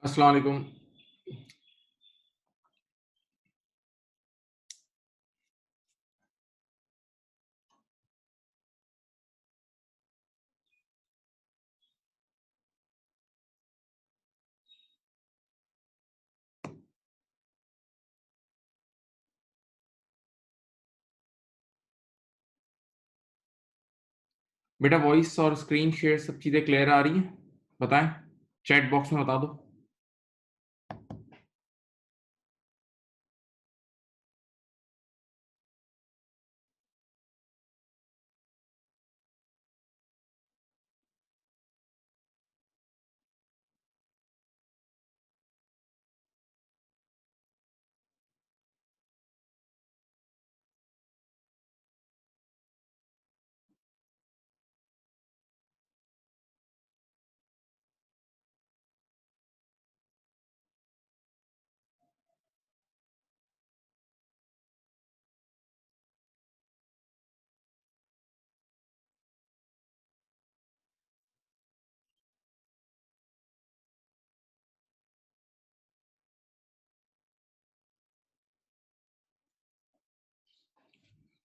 अस्सलाम वालेकुम। बेटा वॉइस और स्क्रीन शेयर सब चीजें क्लियर आ रही हैं? बताएं, चैट बॉक्स में बता दो।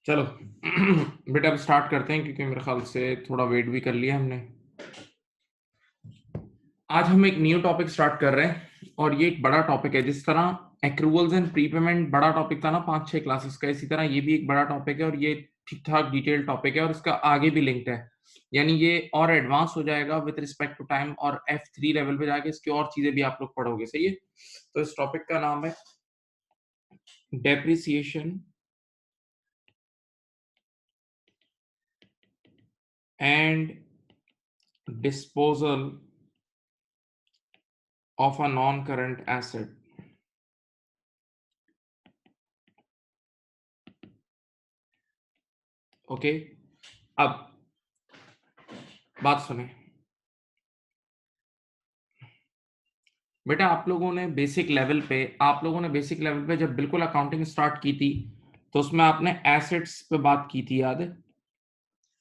चलो बेटा अब स्टार्ट करते हैं, क्योंकि मेरे ख्याल से थोड़ा वेट भी कर लिया हमने। आज हम एक न्यू टॉपिक स्टार्ट कर रहे हैं और ये एक बड़ा टॉपिक है। जिस तरह एक्रूवल्स एंड प्रीपेमेंट बड़ा टॉपिक था ना 5-6 क्लासेस का, इसी तरह ये भी एक बड़ा टॉपिक है और ये ठीक ठाक डिटेल टॉपिक है और इसका आगे भी लिंक्ड है। यानी ये और एडवांस हो जाएगा विद रिस्पेक्ट टू टाइम और F3 लेवल पे जाके इसकी और चीजें भी आप लोग पढ़ोगे। सही है? तो इस टॉपिक का नाम है depreciation and disposal of a non-current asset. Okay, अब बात सुने बेटा। आप लोगों ने बेसिक लेवल पे जब बिल्कुल अकाउंटिंग स्टार्ट की थी तो उसमें आपने एसेट्स पे बात की थी, याद है?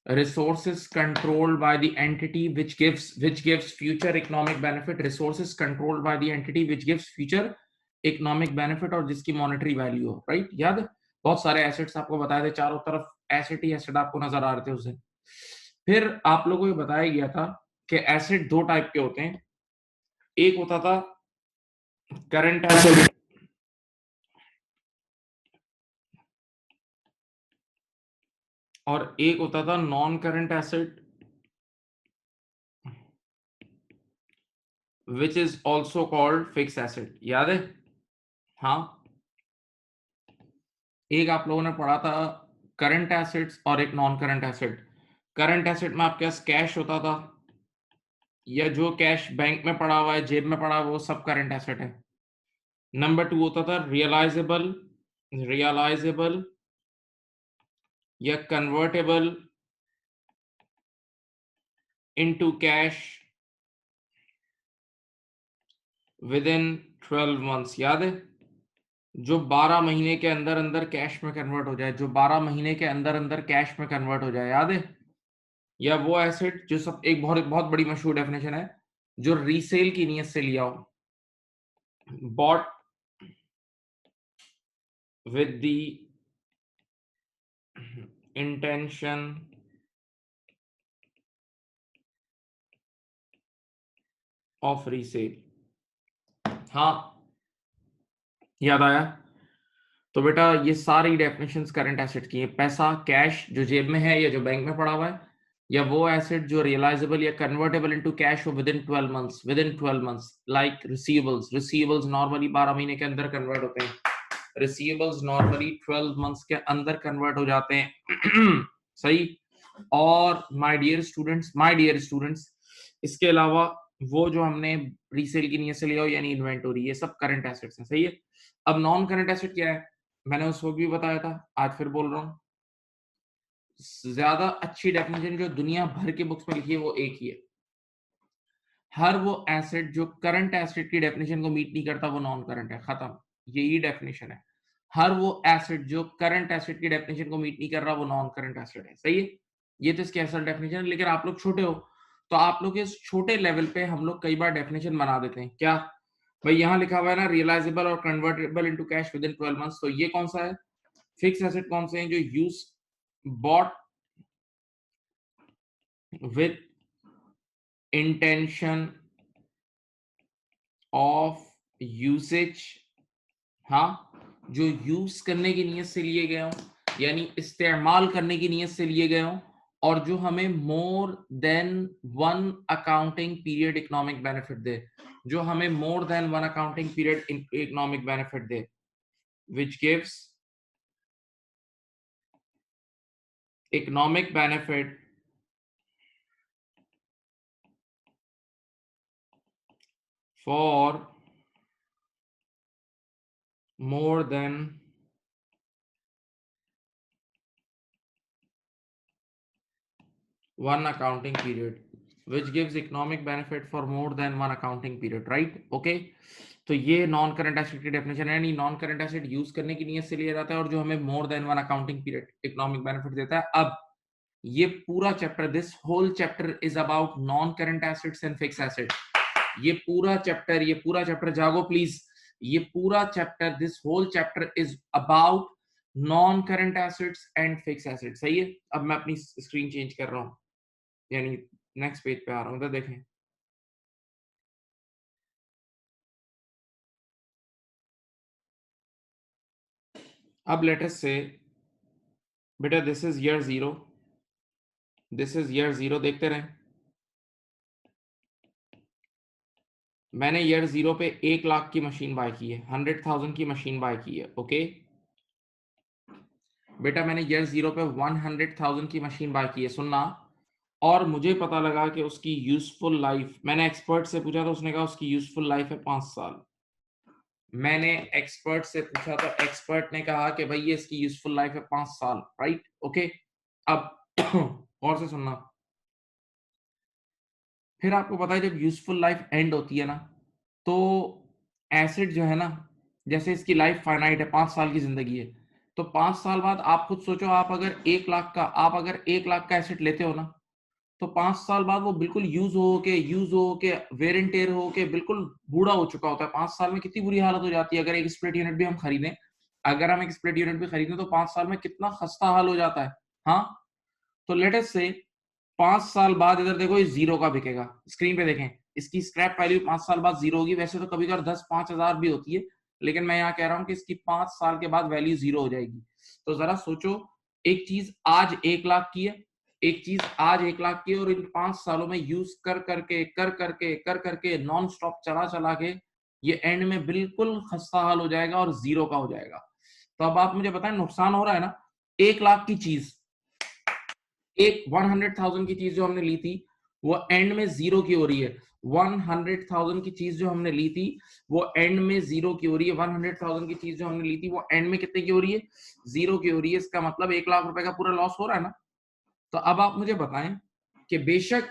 Resources controlled by the entity which gives future economic benefit, resources controlled by the entity which gives future economic benefit और जिसकी मॉनेटरी वैल्यू हो, राइट? याद है? बहुत सारे एसेट्स आपको बताए थे, चारों तरफ एसेट ही एसेट आपको नजर आ रहे थे उस दिन। फिर आप लोगों को बताया गया था कि एसेट दो टाइप के होते हैं। एक होता था करंट एसेट और एक होता था non current asset which is also called fix asset. याद है? हाँ, एक आप लोगों ने पढ़ा था करंट एसेट्स और एक non current asset. Current asset में आपके पास कैश होता था, या जो कैश बैंक में पड़ा हुआ है, जेब में पड़ा हुआ है, वो सब करंट एसेट है। नंबर टू होता था रियलाइजेबल या convertible into cash with in 12 months. याद है? जो 12 महीने के अंदर अंदर कैश में कन्वर्ट हो जाए, जो 12 महीने के अंदर अंदर कैश में कन्वर्ट हो जाए। याद है? या वो एसेट जो सब, एक बहुत बहुत बड़ी मशहूर डेफिनेशन है, जो रीसेल की नीयत से लिया हो, bought with the intention of resale. हाँ, याद आया? तो बेटा ये सारी डेफिनेशंस करंट एसेट की है। पैसा, कैश जो जेब में है या जो बैंक में पड़ा हुआ है, या वो एसेट जो रियलाइजेबल या कन्वर्टेबल इनटू कैश हो with in 12 months like receivables normally 12 महीने के अंदर कन्वर्ट होते हैं, रिसीवेबल्स नॉर्मली 12 मंथ्स के अंदर कन्वर्ट हो जाते हैं सही। और माय डियर स्टूडेंट्स इसके अलावा वो जो हमने रीसेल की नीयत से लिया हो यानी इन्वेंटरी, ये सब करंट एसेट्स हैं, सही है। अब नॉन करंट एसेट क्या है, मैंने उस वक्त भी बताया था, आज फिर बोल रहा हूँ। ज्यादा अच्छी डेफिनेशन जो दुनिया भर की बुक्स में लिखी है वो एक ही है, हर वो एसेट जो करंट एसेट की डेफिनेशन को मीट नहीं करता वो नॉन करंट है, खत्म, यही डेफिनेशन है। हर वो एसेट जो करंट एसेट की डेफिनेशन को मीट नहीं कर रहा वो नॉन करंट एसेट है, सही है। ये तो इसकी असल डेफिनेशन है, लेकिन आप लोग छोटे हो तो आप लोग इस छोटे लेवल पे हम लोग कई बार डेफिनेशन बना देते हैं। क्या भाई, यहाँ लिखा हुआ है ना रियलाइजेबल और convertible into cash with in 12 months, तो ये कौन सा है, फिक्स एसेट कौन से हैं जो use bought with intention of usage, हाँ, जो यूज करने की नीयत से लिए गए हों, यानी इस्तेमाल करने की नीयत से लिए गए हों, और जो हमें more than one accounting period economic benefit दे, जो हमें more than one accounting period economic benefit दे, which gives economic benefit for more than one accounting period, which gives economic benefit for more than one accounting period, right? Okay, तो ये non current asset की definition है, यानी non current asset use करने की नीयत से लिया जाता है और जो हमें more than one accounting period economic benefit देता है। अब ये पूरा chapter, this whole chapter is about non current assets and fixed asset. ये पूरा चैप्टर जागो प्लीज, ये पूरा chapter, this whole chapter is about non current assets and fixed assets, सही है। अब मैं अपनी स्क्रीन चेंज कर रहा हूँ, यानी नेक्स्ट पेज पे आ रहा हूँ, तो देखें अब लेटेस्ट से बेटा this is year zero, this is year zero, देखते रहें। मैंने ईयर जीरो पे 1 लाख की मशीन बाय की है, 100,000 की मशीन बाय की है, ओके बेटा मैंने ईयर जीरो पे 100,000 की मशीन बाय की है, सुनना। और मुझे पता लगा कि उसकी यूजफुल लाइफ, मैंने एक्सपर्ट से पूछा तो उसने कहा उसकी यूजफुल लाइफ है 5 साल। मैंने एक्सपर्ट से पूछा तो एक्सपर्ट ने कहा कि भाई ये इसकी यूजफुल लाइफ है 5 साल, राइट, ओके। अब और से सुनना, फिर आपको पता है जब यूजफुल लाइफ एंड होती है ना, तो एसिड जो है ना, जैसे इसकी लाइफ फाइनाइट है, 5 साल की जिंदगी है, तो 5 साल बाद आप खुद सोचो, आप अगर 1 लाख का एसिड लेते हो ना, तो 5 साल बाद वो बिल्कुल यूज हो के वेर एंड टेयर हो के बिल्कुल बूढ़ा हो चुका होता है। 5 साल में कितनी बुरी हालत हो जाती है। अगर एक स्प्लिट यूनिट भी हम खरीदें, अगर हम एक स्प्लिट यूनिट भी खरीदें तो 5 साल में कितना खस्ता हाल हो जाता है। हाँ, तो लेट अस से 5 साल बाद इधर देखो ये जीरो का बिकेगा, स्क्रीन पे देखें, इसकी स्क्रैप वैल्यू 5 साल बाद जीरो होगी। वैसे तो कभी कभी 10-5 हजार भी होती है, लेकिन मैं यहाँ कह रहा हूँ कि इसकी 5 साल के बाद वैल्यू जीरो हो जाएगी। तो जरा सोचो, एक चीज आज 1 लाख की है, एक चीज आज 1 लाख की है, और इन 5 सालों में यूज कर करके नॉन स्टॉप चला चला के ये एंड में बिल्कुल खस्ता हाल हो जाएगा और जीरो का हो जाएगा। तो अब आप मुझे बताएं, नुकसान हो रहा है ना। 1 लाख की चीज, एक 100,000 की चीज जो हमने ली थी वो एंड में जीरो की हो रही है। 100,000 की चीज जो हमने ली थी वो एंड में जीरो की हो रही है। 100,000 की चीज जो हमने ली थी वो एंड में कितने की हो रही है, जीरो की हो रही है। इसका मतलब 1 लाख रुपए का पूरा लॉस हो रहा है ना। तो अब आप मुझे बताएं कि बेशक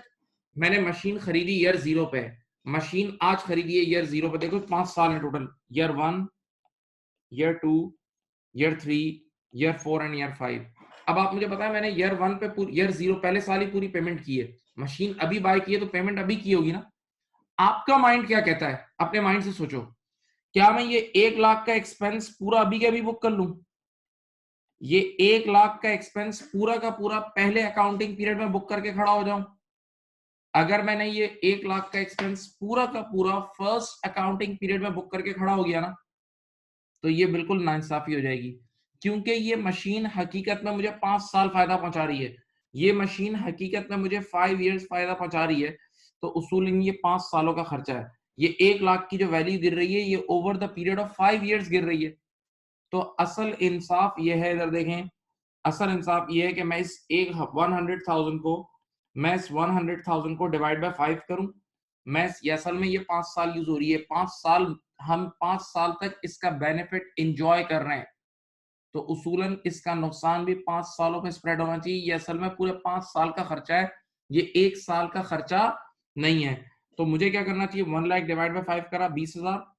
मैंने मशीन खरीदी ईयर जीरो पे, मशीन आज खरीदी है ईयर जीरो पे, देखो 5 साल है total, year 1, year 2, year 3, year 4 and year 5। अब आप मुझे बताएं, मैंने ईयर 1 पे ईयर जीरो पहले साल ही पूरी पेमेंट की है, मशीन अभी बाय की है तो पेमेंट अभी की होगी ना। आपका माइंड क्या कहता है, अपने माइंड से सोचो, क्या मैं ये 1 लाख का एक्सपेंस पूरा अभी के अभी बुक कर लूं? ये 1 लाख का एक्सपेंस पूरा का पूरा पहले अकाउंटिंग पीरियड में बुक करके खड़ा हो जाऊं? अगर मैंने ये 1 लाख का एक्सपेंस पूरा का पूरा फर्स्ट अकाउंटिंग पीरियड में बुक करके खड़ा हो गया ना, तो ये बिल्कुल नाइंसाफी हो जाएगी, क्योंकि ये मशीन हकीकत में मुझे 5 साल फायदा पहुंचा रही है। ये मशीन हकीकत में मुझे 5 इयर्स फायदा पहुंचा रही है, तो उसूलन ये 5 सालों का खर्चा है। ये 1 लाख की जो वैल्यू गिर रही है, ये over the period of 5 years गिर रही है। तो असल इंसाफ ये है, इधर देखें, असल इंसाफ ये है कि मैं इस 100,000 को, मैं इस 100,000 को डिवाइड बाय 5 करूं। मैं ये असल में ये 5 साल यूज हो रही है, 5 साल, हम 5 साल तक इसका बेनिफिट एंजॉय कर रहे हैं। तो उसूलन इसका नुकसान भी 5 सालों पे स्प्रेड होना चाहिए। ये असल में पूरे 5 साल का खर्चा है, ये 1 साल का खर्चा नहीं है। तो मुझे क्या करना चाहिए, 1 लाख डिवाइड बाय 5 करा 20,000।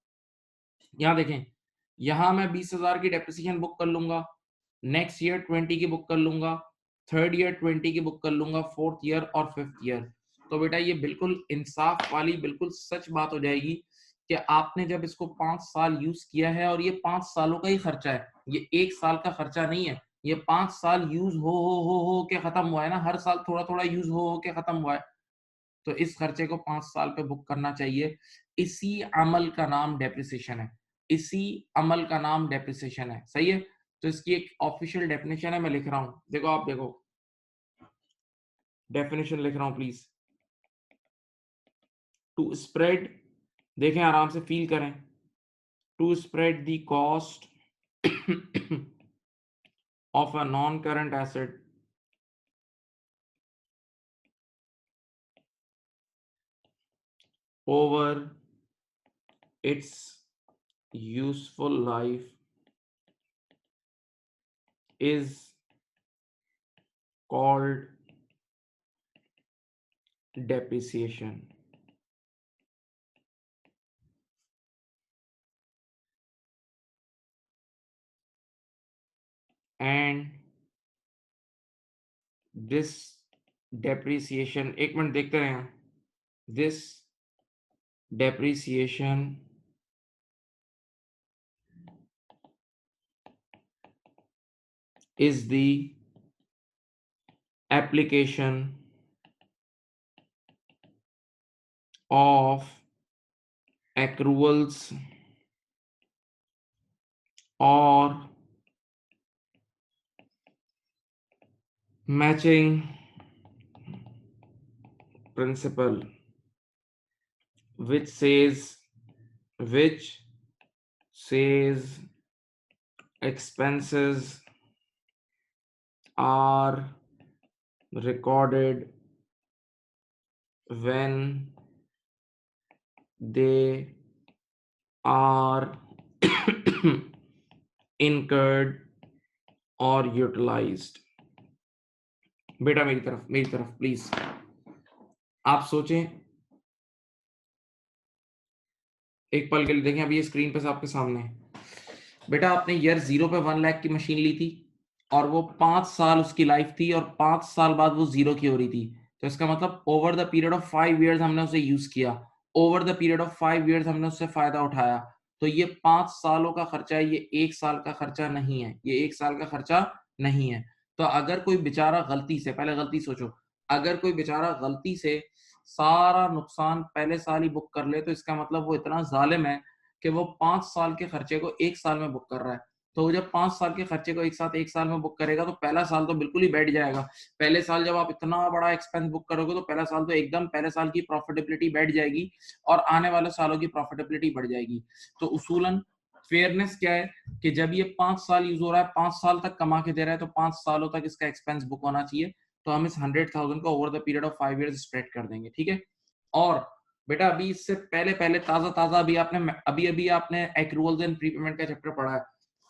यहाँ देखें, यहाँ मैं 20,000 की डेप्रिसिएशन बुक कर लूंगा, नेक्स्ट ईयर 20 की बुक कर लूंगा, थर्ड ईयर 20 की बुक कर लूंगा, फोर्थ ईयर और फिफ्थ ईयर। तो बेटा ये बिल्कुल इंसाफ वाली बिल्कुल सच बात हो जाएगी कि आपने जब इसको 5 साल यूज किया है, और ये 5 सालों का ही खर्चा है, ये 1 साल का खर्चा नहीं है। ये 5 साल यूज हो के खत्म हुआ है ना, हर साल थोड़ा थोड़ा यूज हो के खत्म हुआ है। तो इस खर्चे को 5 साल पे बुक करना चाहिए। इसी अमल का नाम डेप्रिसिएशन है। इसी अमल का नाम डेप्रिसिएशन है। सही है? तो इसकी एक ऑफिशियल डेफिनेशन है, मैं लिख रहा हूं। देखो, आप देखो, डेफिनेशन लिख रहा हूं प्लीज। टू स्प्रेड, देखें आराम से फील करें। To spread the cost of a non current asset over its useful life is called depreciation. And this depreciation, एक मिनट देखते रहें, this depreciation is the application of accruals or matching principle, which says expenses are recorded when they are incurred or utilized. बेटा मेरी तरफ please, आप सोचें एक पल के लिए, देखें अभी ये स्क्रीन पे से आपके सामने है। बेटा आपने ईयर 0 पे 1 लाख की मशीन ली थी, और वो 5 साल उसकी लाइफ थी, और 5 साल बाद वो 0 की हो रही थी। तो इसका मतलब over the period of 5 years हमने उसे यूज किया, over the period of 5 years हमने उससे फायदा उठाया। तो ये 5 सालों का खर्चा है, ये 1 साल का खर्चा नहीं है, ये 1 साल का खर्चा नहीं है। तो अगर कोई बेचारा गलती से, पहले गलती सोचो, अगर कोई बेचारा गलती से सारा नुकसान पहले साल ही बुक कर ले, तो इसका मतलब वो इतना जालिम है कि वो 5 साल के खर्चे को 1 साल में बुक कर रहा है। तो वो जब 5 साल के खर्चे को एक साथ 1 साल में बुक करेगा, तो पहला साल तो बिल्कुल ही बैठ जाएगा। पहले साल जब आप इतना बड़ा एक्सपेंस बुक करोगे, तो पहला साल तो एकदम पहले साल की प्रॉफिटेबिलिटी बैठ जाएगी, और आने वाले सालों की प्रॉफिटेबिलिटी बढ़ जाएगी। तो उसूलन फेयरनेस क्या है कि जब ये 5 साल यूज हो रहा है, 5 साल तक कमा के दे रहा है, तो 5 सालों तक इसका एक्सपेंस बुक होना चाहिए। तो हम इस 100,000 को over the period of 5 years spread कर देंगे। ठीक है? और बेटा अभी इससे पहले पहले ताजा अभी अभी आपने एक्रूवल्स एंड प्रीपेमेंट का चैप्टर पढ़ा है।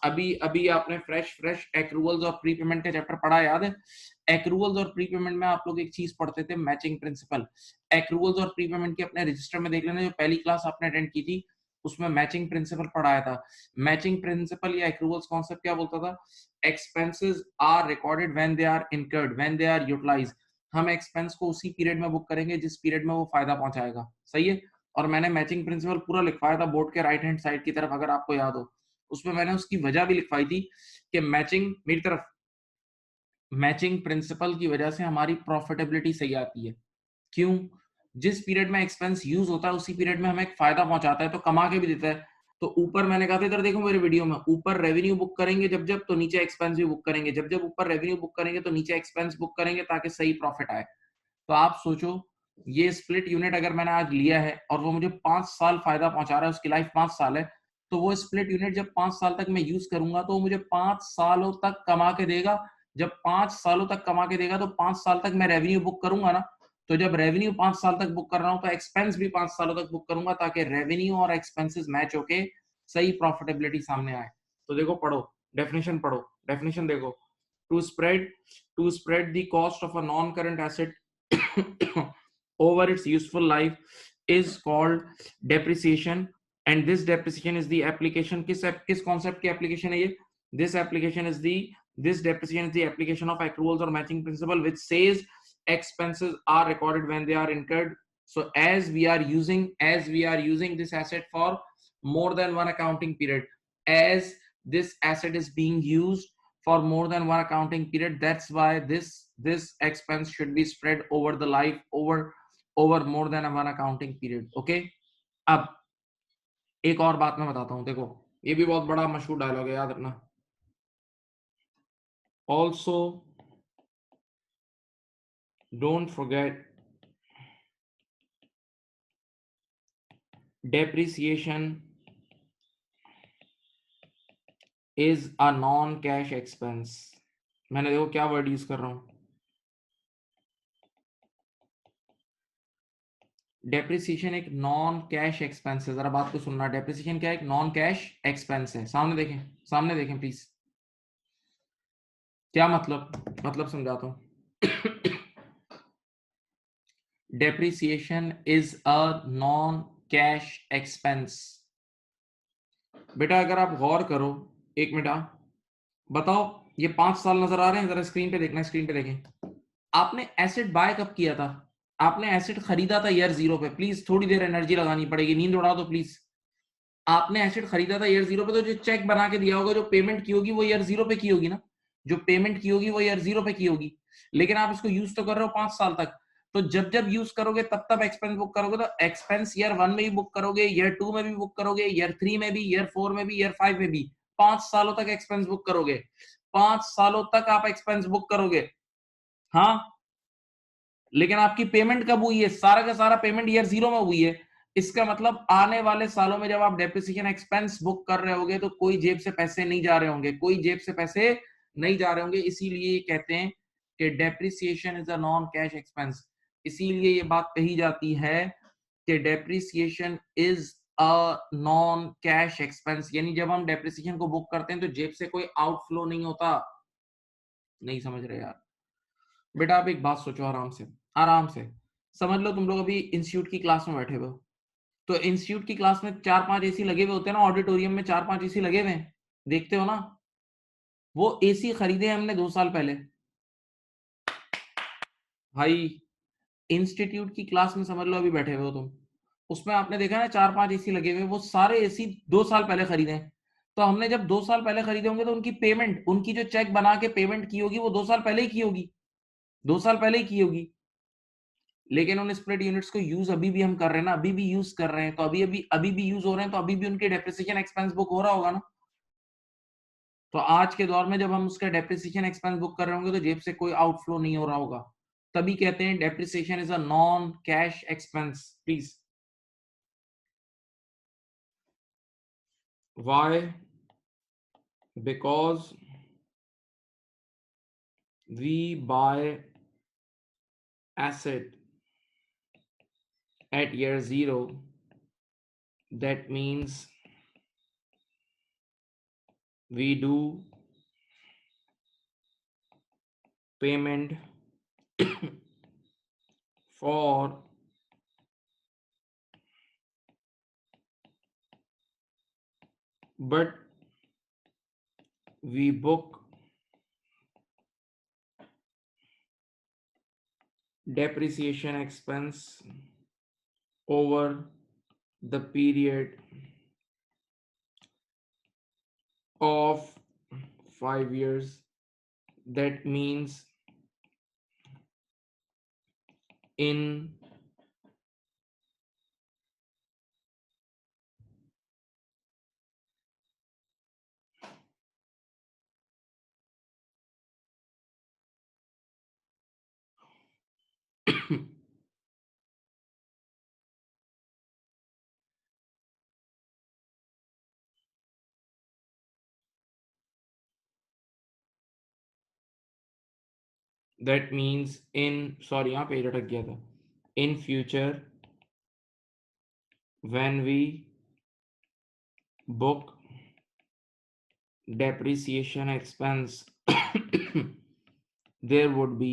अभी अभी आपने फ्रेश एक्रूवल्स और प्रीपेमेंट का चैप्टर पढ़ा है, याद है? एक्रूवल्स और प्रीपेमेंट में आप लोग एक चीज पढ़ते थे, मैचिंग प्रिंसिपल। एक्रूवल्स और प्रीपेमेंट के अपने रजिस्टर में देख लेना, जो पहली क्लास आपने अटेंड की थी उसमें मैचिंग प्रिंसिपल पढ़ाया था। मैचिंग प्रिंसिपल या एक्रूवल्स कॉन्सेप्ट क्या बोलता था? Expenses are recorded when they are incurred, when they are utilized. हम एक्सपेंस को उसी पीरियड में बुक करेंगे जिस पीरियड में वो फायदा पहुंचाएगा। सही है? और मैंने मैचिंग प्रिंसिपल पूरा लिखवाया था बोर्ड के राइट हैंड साइड की तरफ, अगर आपको याद हो। उसमें मैंने उसकी वजह भी लिखवाई थी कि मैचिंग, मेरी तरफ, मैचिंग प्रिंसिपल की वजह से हमारी प्रॉफिटेबिलिटी सही आती है। क्यों? जिस पीरियड में एक्सपेंस यूज होता है, उसी पीरियड में हमें एक फायदा पहुंचाता है, तो कमा के भी देता है। तो ऊपर मैंने कहा था, इधर देखो मेरे वीडियो में, ऊपर रेवेन्यू बुक करेंगे जब जब, तो नीचे एक्सपेंस भी बुक करेंगे जब जब, ऊपर रेवेन्यू बुक करेंगे तो नीचे एक्सपेंस बुक करेंगे, ताकि सही प्रॉफिट आए। तो आप सोचो, ये स्प्लिट यूनिट अगर मैंने आज लिया है और वो मुझे 5 साल फायदा पहुंचा रहा है, उसकी लाइफ 5 साल है, तो वो स्प्लिट यूनिट जब 5 साल तक मैं यूज करूंगा तो मुझे 5 सालों तक कमा के देगा। जब 5 सालों तक कमा के देगा तो 5 साल तक मैं रेवेन्यू बुक करूंगा ना। तो जब रेवेन्यू 5 साल तक बुक कर रहा हूं तो एक्सपेंस भी 5 सालों तक बुक करूंगा, ताकि रेवेन्यू और एक्सपेंसेस मैच होके सही प्रॉफिटेबिलिटी सामने आए। तो देखो, पढ़ो पढ़ो डेफिनेशन देखो। To spread the cost of a non current asset over its useful life is called depreciation, and this depreciation is the application, किस concept की application है ये? This depreciation is the application of accruals or matching principle, which says expenses are recorded when they are incurred. So as we are using this asset for more than one accounting period, as this asset is being used for more than one accounting period, that's why this expense should be spread over the life, over more than one accounting period. Okay, अब एक और बात मैं बताता हूं, देखो ये भी बहुत बड़ा मशहूर डायलॉग है, याद रखना। Also, don't forget, depreciation is a non cash expense। मैंने देखो क्या वर्ड यूज कर रहा हूं, डेप्रिसिएशन एक नॉन कैश एक्सपेंस है। जरा बात को सुनना, डेप्रिसिएशन क्या है? एक नॉन कैश एक्सपेंस है। सामने देखें प्लीज, क्या मतलब समझाता हूं। Depreciation is a non cash expense. बेटा अगर आप गौर करो, एक मिनट बताओ, ये 5 साल नजर आ रहे हैं? जरा स्क्रीन पे देखना, स्क्रीन पे देखें। आपने एसेट बाय कब किया था? आपने एसेट खरीदा था ईयर 0 पे। प्लीज थोड़ी देर एनर्जी लगानी पड़ेगी, नींद उड़ा दो प्लीज। आपने एसेट खरीदा था ईयर 0 पे, तो जो चेक बना के दिया होगा, जो पेमेंट की होगी वो ईयर 0 पे की होगी ना। जो पेमेंट की होगी वो ईयर 0 पे की होगी। लेकिन आप इसको यूज तो कर रहे हो 5 साल तक। तो जब जब यूज करोगे तब तब एक्सपेंस बुक करोगे। तो एक्सपेंस ईयर 1 में भी बुक करोगे, ईयर 2 में भी बुक करोगे, ईयर 3 में भी, ईयर 4 में भी, ईयर 5 में भी। 5 सालों तक एक्सपेंस बुक करोगे। 5 सालों तक आप एक्सपेंस बुक करोगे। हाँ, लेकिन आपकी पेमेंट कब हुई है? सारा का सारा पेमेंट ईयर 0 में हुई है। इसका मतलब आने वाले सालों में जब आप डेप्रिसिएशन एक्सपेंस बुक कर रहे होगे तो कोई जेब से पैसे नहीं जा रहे होंगे, कोई जेब से पैसे नहीं जा रहे होंगे। इसीलिए कहते हैं कि depreciation is a non cash expense. इसीलिए ये बात कही जाती है कि depreciation is a non cash expense, यानी जब हम डेप्रिसिएशन को बुक करते हैं तो जेब से कोई आउटफ्लो नहीं होता। नहीं समझ रहे यार? बेटा आप एक बात सोचो, आराम से समझ लो। तुम लोग अभी इंस्टीट्यूट की क्लास में बैठे हुए हो, तो इंस्टीट्यूट की क्लास में 4-5 एसी लगे हुए होते हैं ना, ऑडिटोरियम में 4-5 एसी लगे हुए हैं, देखते हो ना। वो एसी खरीदे हमने 2 साल पहले भाई। इंस्टीट्यूट की क्लास में समझ लो अभी बैठे हुए हो तुम, उसमें आपने देखा ना 4-5 एसी लगे हुए, वो सारे एसी 2 साल पहले खरीदे हैं। तो हमने जब 2 साल पहले खरीदे होंगे तो उनकी पेमेंट, उनकी जो चेक बना के पेमेंट की होगी वो 2 साल पहले ही की होगी, 2 साल पहले ही की होगी। लेकिन उन स्प्लिट यूनिट्स को यूज अभी भी हम कर रहे हैं ना, अभी भी यूज कर रहे हैं, तो अभी भी यूज हो रहे हैं, तो अभी भी उनके डेप्रिसिएशन एक्सपेंस बुक हो रहा होगा ना। तो आज के दौर में जब हम उसका डेप्रिसिएशन एक्सपेंस बुक कर रहे होंगे तो जेब से कोई आउटफ्लो नहीं हो रहा होगा। तभी कहते हैं depreciation is a non cash expense. Please, why? Because we buy asset at year 0, that means we do payment for but we book depreciation expense over the period of 5 years. That means in That means in, sorry, यहाँ पे अटक गया था. In future, when we book depreciation expense, there would be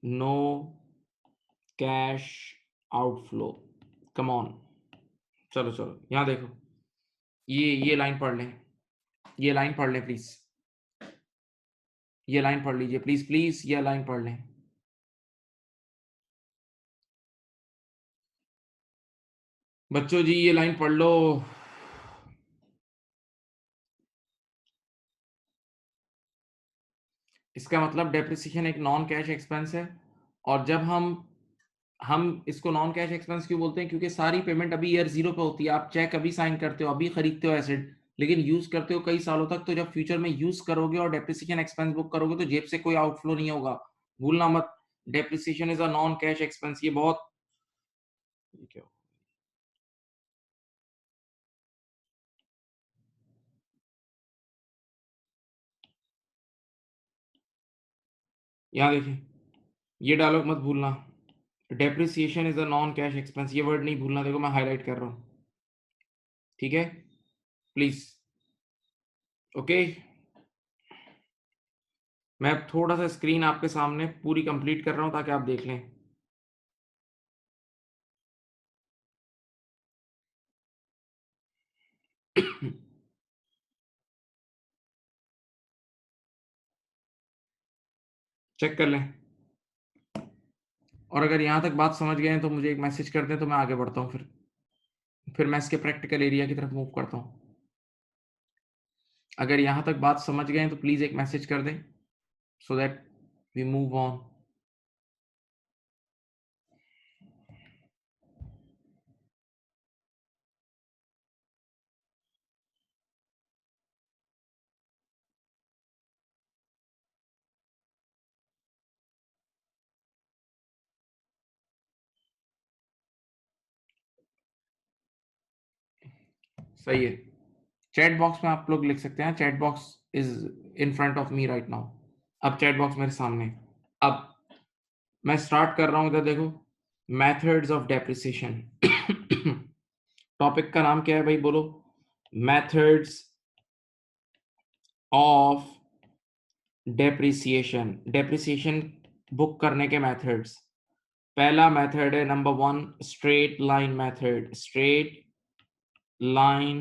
no cash outflow. Come on. चलो चलो यहाँ देखो, ये लाइन पढ़ लें, ये लाइन पढ़ लें प्लीज, ये लाइन पढ़ लीजिए प्लीज प्लीज, ये लाइन पढ़ लें. बच्चों जी ये लाइन पढ़ लो. इसका मतलब डेप्रिसिएशन एक नॉन कैश एक्सपेंस है, और जब हम इसको नॉन कैश एक्सपेंस क्यों बोलते हैं, क्योंकि सारी पेमेंट अभी ईयर 0 पे होती है. आप चेक अभी साइन करते हो, अभी खरीदते हो एसेट, लेकिन यूज करते हो कई सालों तक. तो जब फ्यूचर में यूज करोगे और डेप्रिसिएशन एक्सपेंस बुक करोगे तो जेब से कोई आउटफ्लो नहीं होगा, भूलना मत. Depreciation is a non cash expense. ये बहुत, क्या यहाँ देखिए, ये डायलॉग मत भूलना. Depreciation is a non cash expense, ये वर्ड नहीं भूलना. देखो मैं हाईलाइट कर रहा हूँ, ठीक है, प्लीज. ओके, मैं थोड़ा सा स्क्रीन आपके सामने पूरी कंप्लीट कर रहा हूं ताकि आप देख लें. चेक कर लें, और अगर यहां तक बात समझ गए हैं तो मुझे एक मैसेज कर दें, तो मैं आगे बढ़ता हूं. फिर मैं इसके प्रैक्टिकल एरिया की तरफ मूव करता हूं. अगर यहां तक बात समझ गए हैं तो प्लीज एक मैसेज कर दें, so that we move on. सही है. चैट बॉक्स में आप लोग लिख सकते हैं, chat box is in front of me right now. अब चैट बॉक्स मेरे सामने है. अब मैं स्टार्ट कर रहा हूं. इधर देखो, मेथड्स ऑफ डेप्रिसिएशन. टॉपिक का नाम क्या है भाई, बोलो. Methods of depreciation. Depreciation book करने के मेथड्स. पहला मेथड है number 1, straight line method. Straight line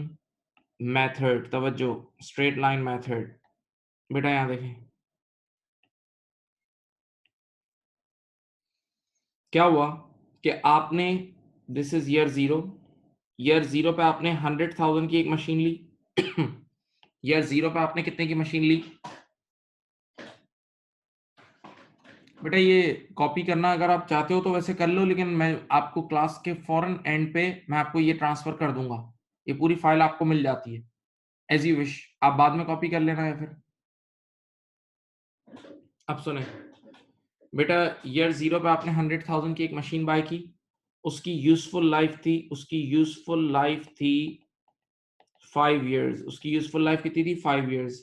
method, तवज्जो, स्ट्रेट लाइन मेथड. बेटा यहां देखें, क्या हुआ कि आपने, दिस इज ईयर 0, ईयर 0 पे आपने 100,000 की एक मशीन ली. ईयर 0 पे आपने कितने की मशीन ली बेटा? ये कॉपी करना अगर आप चाहते हो तो वैसे कर लो, लेकिन मैं आपको क्लास के फौरन एंड पे मैं आपको ये ट्रांसफर कर दूंगा. ये पूरी फाइल आपको मिल जाती है, एज यू विश. आप बाद में कॉपी कर लेना. या फिर अब सुने बेटा, ईयर 0 पे आपने 100,000 की एक मशीन बाय की. उसकी यूजफुल लाइफ थी, उसकी यूजफुल लाइफ थी 5 इयर्स. उसकी यूजफुल लाइफ कितनी थी? 5 इयर्स.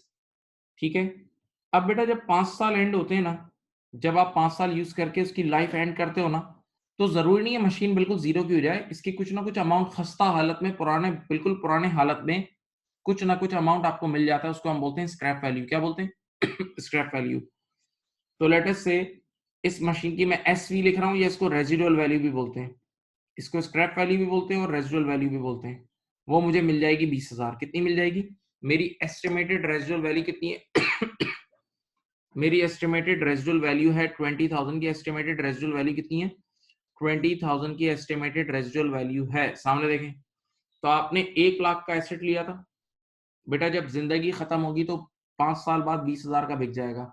ठीक है. अब बेटा जब 5 साल एंड होते हैं ना, जब आप 5 साल यूज करके उसकी लाइफ एंड करते हो ना, तो जरूरी नहीं है मशीन बिल्कुल जीरो की हो जाए. इसकी कुछ ना कुछ अमाउंट खस्ता हालत में, पुराने, बिल्कुल पुराने हालत में कुछ ना कुछ अमाउंट आपको मिल जाता है. उसको हम बोलते हैं स्क्रैप वैल्यू. क्या बोलते हैं? Scrap value. तो लेट अस से इस मशीन की मैं एसवी लिख रहा हूं, या इसको रेजिडुअल वैल्यू भी बोलते हैं. इसको स्क्रैप वैल्यू भी बोलते हैं और रेजिडुअल वैल्यू भी बोलते हैं. वो मुझे मिल जाएगी 20,000. कितनी मिल जाएगी? मेरी एस्टिमेटेड रेजिडुअल वैल्यू कितनी है? मेरी एस्टिमेटेड रेजिडुअल वैल्यू है 20,000 की. एस्टिमेटेड रेजिडुअल वैल्यू कितनी है? 20,000 की एस्टिमेटेड रेजिडुअल वैल्यू है. सामने देखें, तो आपने 1 लाख का एसेट लिया था. बेटा जब जिंदगी खत्म होगी तो 5 साल बाद 20,000 का बिक जाएगा.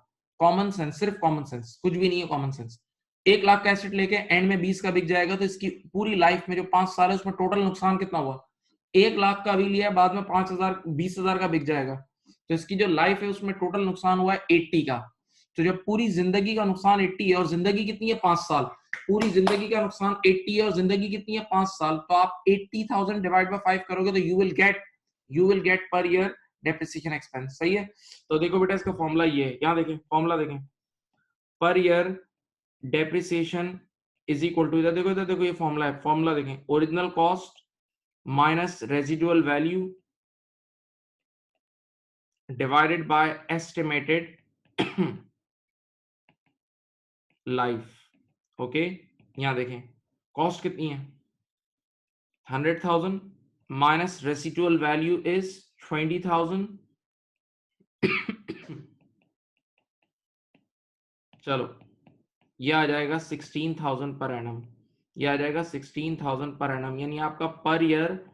कॉमन सेंस, सिर्फ कॉमन सेंस, कुछ भी नहीं है, कॉमन सेंस. 1 लाख का एसेट लेके एंड में 20 का बिक जाएगा, तो इसकी पूरी लाइफ में जो 5 साल है उसमें टोटल नुकसान कितना हुआ? 1 लाख का अभी लिया, बाद में 5,000, 20,000 का बिक जाएगा, तो इसकी जो लाइफ है उसमें टोटल नुकसान हुआ है 80 का. तो जब पूरी जिंदगी का नुकसान 80 है और जिंदगी कितनी है 5 साल, पूरी जिंदगी का नुकसान 80 है और जिंदगी कितनी है 5 साल, तो आप 80,000 डिवाइड बाय 5 करोगे तो यू विल गेट पर ईयर डेप्रिसिएशन एक्सपेंस। सही है। तो देखो बेटा इसका फॉर्मूला ये है, यहाँ देखें फॉर्मूला देखें, per year depreciation is equal to, इधर देखो ये फॉर्मूला है, फॉर्मूला देखें, original cost minus residual value divided by estimated life. Okay, यहां देखें कॉस्ट कितनी है 100,000 माइनस रेसिडुअल वैल्यू इज 20,000। चलो ये आ जाएगा 16,000 पर एनम, ये आ जाएगा 16,000 पर एनम, यानी आपका पर ईयर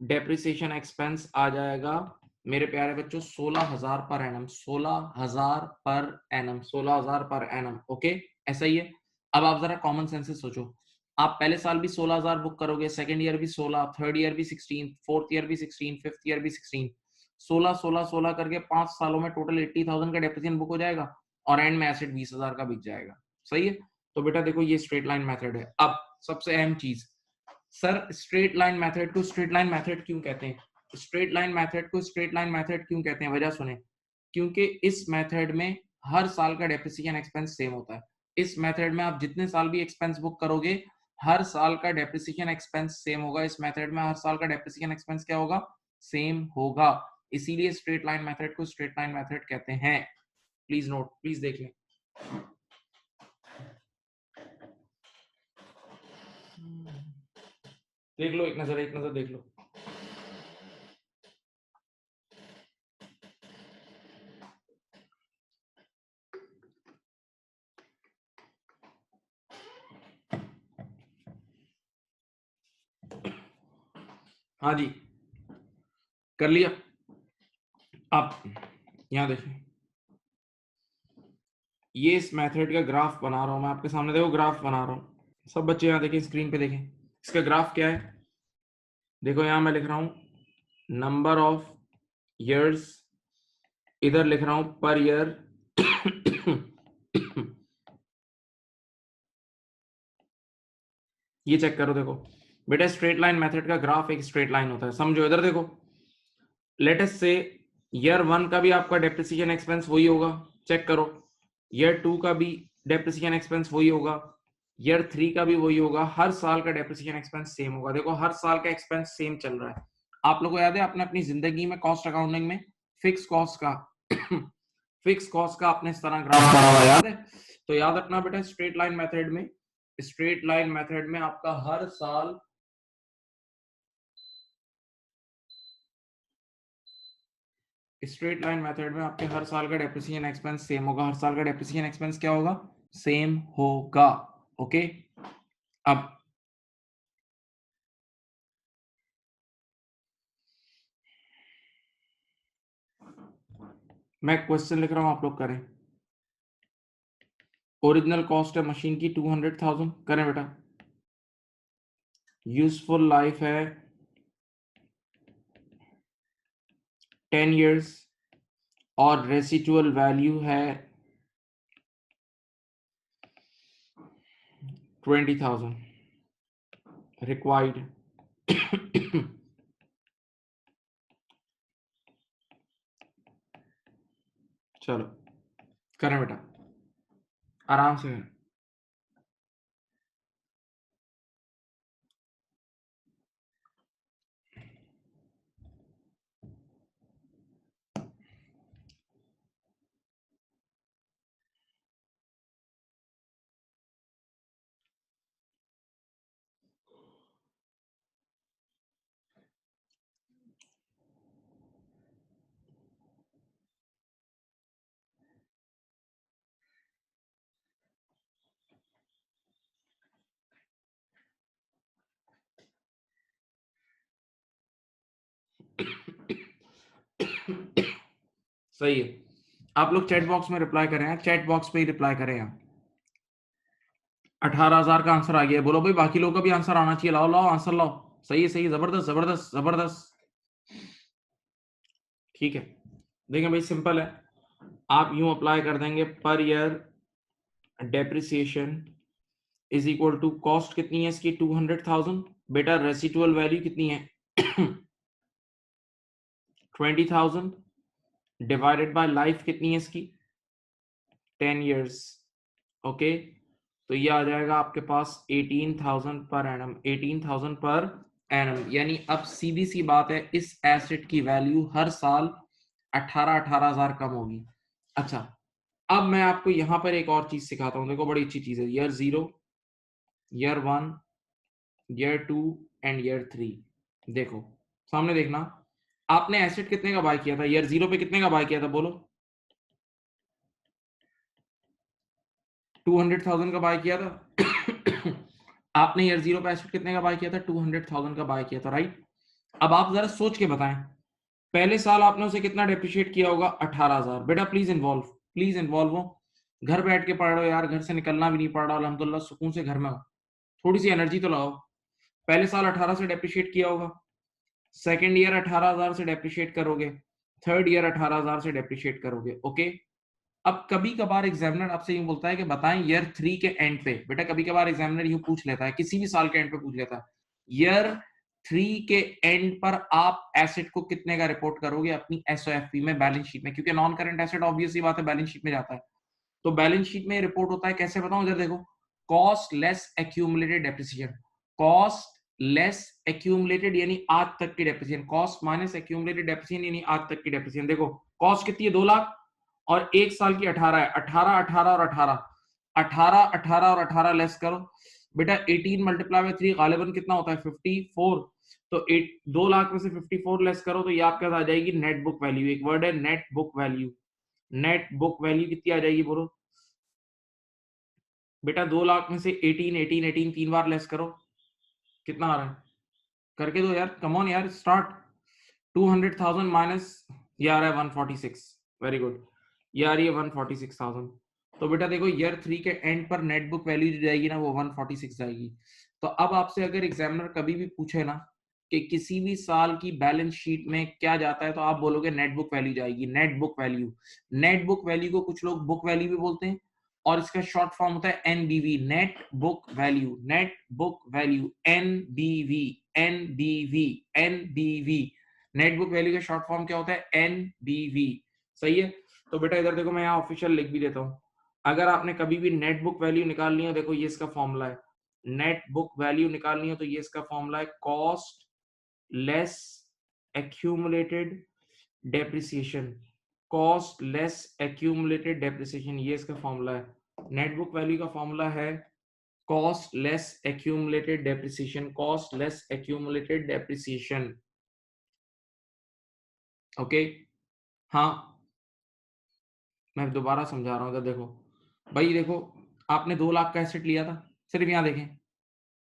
डेप्रिसिएशन एक्सपेंस आ जाएगा मेरे प्यारे बच्चों 16,000 per annum, 16,000 per annum, 16,000 per annum. Okay, ऐसा ही है। अब आप जरा कॉमन सेंस से सोचो, आप पहले साल भी 16,000 बुक करोगे, सेकंड ईयर भी 16, थर्ड ईयर भी 16, फोर्थ ईयर भी 16, फिफ्थ ईयर भी 16, 16 16 16 करके 5 सालों में टोटल 80,000 का डेप्रिसिएशन बुक हो जाएगा और एंड में एसेट 20,000 का बिक जाएगा। सही है। तो बेटा देखो ये स्ट्रेट लाइन मेथड है। अब सबसे अहम चीज, सर स्ट्रेट लाइन मेथड को स्ट्रेट लाइन मेथड क्यों कहते हैं, स्ट्रेट लाइन मेथड को स्ट्रेट लाइन मेथड क्यों कहते हैं, वजह सुने, क्योंकि इस मेथड में हर साल का डेप्रिसिएशन एक्सपेंस सेम होता है। इस मेथड में आप जितने साल भी एक्सपेंस बुक करोगे हर साल का डेप्रिसिएशन एक्सपेंस सेम होगा। इस मेथड में हर साल का डेप्रिसिएशन एक्सपेंस क्या होगा, सेम होगा, इसीलिए स्ट्रेट लाइन मेथड को स्ट्रेट लाइन मेथड कहते हैं। प्लीज नोट, प्लीज देख लें। देख लो, एक नजर देख लो। हाँ जी, कर लिया। आप यहां देखें, ये इस मेथड का ग्राफ बना रहा हूं मैं आपके सामने, देखो ग्राफ बना रहा हूं। सब बच्चे यहां देखें, स्क्रीन पे देखें, इसका ग्राफ क्या है। देखो यहां मैं लिख रहा हूं नंबर ऑफ ईयर्स, इधर लिख रहा हूं पर ईयर। ये चेक करो, देखो बेटा स्ट्रेट लाइन मेथड का ग्राफ एक स्ट्रेट लाइन होता है, समझो। इधर देखो, लेट अस से ईयर 1 का भी आपका डेप्रिसिएशन एक्सपेंस वही होगा, चेक करो। ईयर 2 का भी डेप्रिसिएशन एक्सपेंस वही होगा, ईयर 3 का भी वही होगा, हर साल का डेप्रिसिएशन एक्सपेंस सेम होगा। देखो हर साल का एक्सपेंस सेम चल रहा है। आप लोगों को याद है आपने अपनी जिंदगी में कॉस्ट अकाउंटिंग में फिक्स कॉस्ट का फिक्स कॉस्ट का आपने इस तरह ग्राफ पढ़ा हुआ, याद है। तो याद रखना बेटा स्ट्रेट लाइन मेथड में, स्ट्रेट लाइन मेथड में आपका हर साल स्ट्रेट लाइन मेथड में आपके हर साल का डेप्रिसिएशन एक्सपेंस सेम होगा, हर साल का डेप्रिसिएशन एक्सपेंस क्या होगा, सेम होगा। ओके, अब मैं क्वेश्चन लिख रहा हूं, आप लोग करें। ओरिजिनल कॉस्ट है मशीन की 200,000, करें बेटा। यूजफुल लाइफ है 10 इयर्स और रेसिडुअल वैल्यू है 20,000 रिक्वायर्ड। चलो करें बेटा, आराम से। सही है। आप लोग चैट बॉक्स में रिप्लाई करें, चैट बॉक्स पे ही रिप्लाई करें। आप 18,000 का आंसर आ गया, बोलो भाई बाकी लोगों का भी आंसर आना चाहिए, लाओ लाओ आंसर लाओ। सही है, सही है, जबरदस्त जबरदस्त जबरदस्त। ठीक है, देखें भाई सिंपल है, आप यूं अप्लाई कर देंगे, per year depreciation is equal to cost कितनी है इसकी 200,000, बेटा रेसिडुअल वैल्यू कितनी है 20,000 डिवाइडेड बाय लाइफ कितनी है इसकी 10 इयर्स। ओके, तो ये आ जाएगा आपके पास 18,000 पर एनम, 18,000 पर एनम। यानी अब सीधी सी बात है, इस एसेट की वैल्यू हर साल 18,000 कम होगी। अच्छा, अब मैं आपको यहां पर एक और चीज सिखाता हूं, देखो बड़ी अच्छी चीज है। Year 0, year 1, year 2 and year 3। देखो सामने देखना, आपने एसेट कितने का बाय किया था ईयर 0 पे, कितने का बाय किया था बोलो? 200,000 का बाय किया था आपने ईयर 0 पे एसेट कितने का बाय किया था? 200,000 का बाय किया था, राइट? अब आप जरा सोच के बताएं, पहले साल आपने उसे कितना डेप्रिशिएट किया होगा? 18,000। बेटा प्लीज इन्वॉल्व हो, घर बैठ के पढ़ रहे हो यार, घर से निकलना भी नहीं पड़ रहा, अल्हम्दुलिल्लाह सुकून से घर में हो, थोड़ी सी एनर्जी तो लाओ। पहले साल 18 से डेप्रिशिएट किया होगा, सेकेंड ईयर 18,000 से डेप्रिशिएट करोगे, थर्ड ईयर 18,000 से डेप्रिशिएट करोगे। ओके, अब कभी कभार एग्जामिनर आपसे यूं बोलता है कि बताएं ईयर 3 के एंड पे, बेटा कभी कभार एग्जामिनर यूं पूछ लेता है, किसी भी साल के एंड पे पूछ लेता है, ईयर 3 के एंड पर आप एसेट को कितने का रिपोर्ट करोगे अपनी एसओएफपी में, बैलेंस शीट में? क्योंकि नॉन करंट एसेट ऑब्वियसली बात है बैलेंस शीट में जाता है, तो बैलेंस शीट में रिपोर्ट होता है, कैसे बताऊं? इधर देखो, cost less accumulated depreciation, cost less accumulated यानी आज तक की depreciation, cost minus accumulated depreciation यानी आज तक की डेप्रिसिएशन। देखो कॉस्ट कितनी है 2 लाख और एक साल की 18 है, 18 18 और 18, 18 18 और 18 लेस करो बेटा, 18 मल्टीप्लाई बाय 3 गालिबन कितना होता है 54, तो 2 लाख में से 54 लेस करो तो ये आपके पास आ जाएगी नेट बुक वैल्यू। एक वर्ड है net book value, net book value कितनी आ जाएगी बोलो बेटा? 2 लाख में से 18 18 18 3 बार लेस करो, कितना आ रहा है? करके दो यार, कम ऑन यार, स्टार्ट। 200,000 माइनस, ये आ रहा है 146, वेरी गुड, ये आ रही है 146,000। तो बेटा देखो ईयर 3 के एंड पर नेट बुक वैल्यू जो जाएगी ना वो 146 जाएगी। तो अब आपसे अगर एग्जामिनर कभी भी पूछे ना कि किसी भी साल की बैलेंस शीट में क्या जाता है, तो आप बोलोगे नेट बुक वैल्यू जाएगी, net book value. Net book value को कुछ लोग बुक वैल्यू भी बोलते हैं, और इसका शॉर्ट फॉर्म होता है NBV, net book value, net book value, NBV, NBV, NBV. Net book value का शॉर्ट फॉर्म क्या होता है? एनबीवी, सही है। तो बेटा इधर देखो, मैं यहाँ ऑफिशियल लिख भी देता हूँ, अगर आपने कभी भी नेट बुक वैल्यू निकालनी है, देखो ये इसका फॉर्मूला है, नेट बुक वैल्यू निकालनी है तो ये इसका फॉर्मूला है, cost less accumulated depreciation, cost less accumulated depreciation, ये इसका फॉर्मूला है। नेट बुक वैल्यू का फॉर्मूला है cost less accumulated depreciation, cost less accumulated depreciation. Okay, हाँ मैं दोबारा समझा रहा हूँ, इधर देखो भाई, देखो आपने 2 लाख का एसेट लिया था, सिर्फ यहाँ देखें,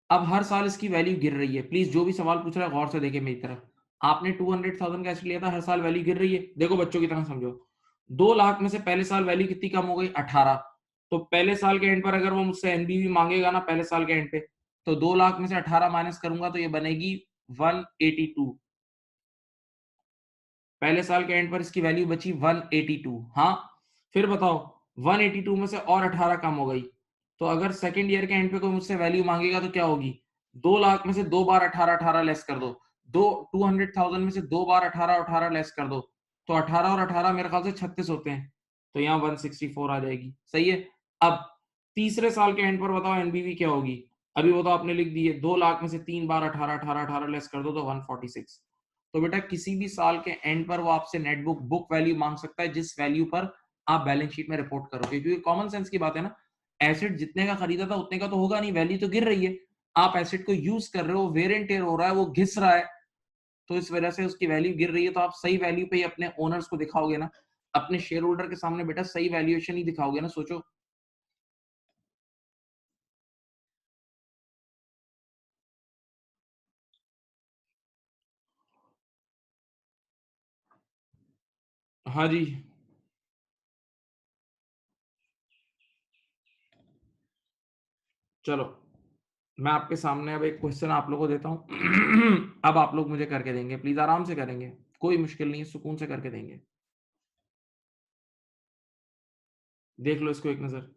अब हर साल इसकी वैल्यू गिर रही है। प्लीज जो भी सवाल पूछ रहा है गौर से देखे मेरी तरफ, आपने 200,000 का एसेट लिया था, हर साल वैल्यू गिर रही है, देखो बच्चों की तरह समझो, 2 लाख में से पहले साल वैल्यू कितनी कम हो गई? 18। तो पहले साल के एंड पर अगर वो मुझसे एनबीवी मांगेगा ना पहले साल के एंड पे, तो 2 लाख में से 18 माइनस करूंगा तो ये बनेगी 182। पहले साल के एंड पर इसकी वैल्यू बची 182। हाँ, फिर बताओ 182 में से और 18 कम हो गई, तो अगर सेकेंड ईयर के एंड पे कोई मुझसे वैल्यू मांगेगा तो क्या होगी? 2 लाख में से 2 बार 18 18 लेस कर दो, 200,000 में से 2 बार 18 18 लेस कर दो, तो 18 और 18 मेरे ख्याल से 36 होते हैं, तो यहाँ 164 आ जाएगी, सही है। अब तीसरे साल के एंड पर बताओ एनबीवी क्या होगी? अभी वो तो आपने लिख दी है, 2 लाख में से 3 बार 18 18 18 लेस कर दो तो 146। तो बेटा किसी भी साल के एंड पर वो आपसे नेट बुक बुक वैल्यू मांग सकता है, जिस वैल्यू पर आप बैलेंस शीट में रिपोर्ट करोगे, क्योंकि कॉमन सेंस की बात है ना, एसेट जितने का खरीदा था उतने का तो होगा नहीं, वैल्यू तो गिर रही है, आप एसेट को यूज कर रहे हो, वेर एंड टेयर हो रहा है, वो घिस रहा है, तो इस वजह से उसकी वैल्यू गिर रही है, तो आप सही वैल्यू पे ही अपने ओनर्स को दिखाओगे ना, अपने शेयर होल्डर के सामने बेटा सही वैल्यूएशन ही दिखाओगे ना, सोचो। हाँ जी, चलो मैं आपके सामने अब एक क्वेश्चन आप लोगों को देता हूँ अब आप लोग मुझे करके देंगे, प्लीज आराम से करेंगे, कोई मुश्किल नहीं है, सुकून से करके देंगे। देख लो इसको एक नजर।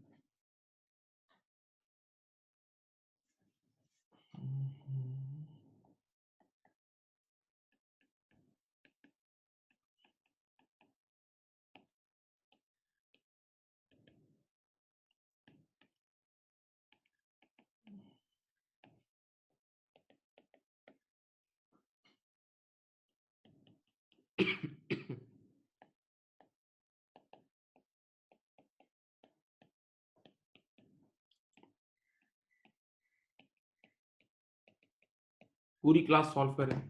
पूरी क्लास सॉल्व करें।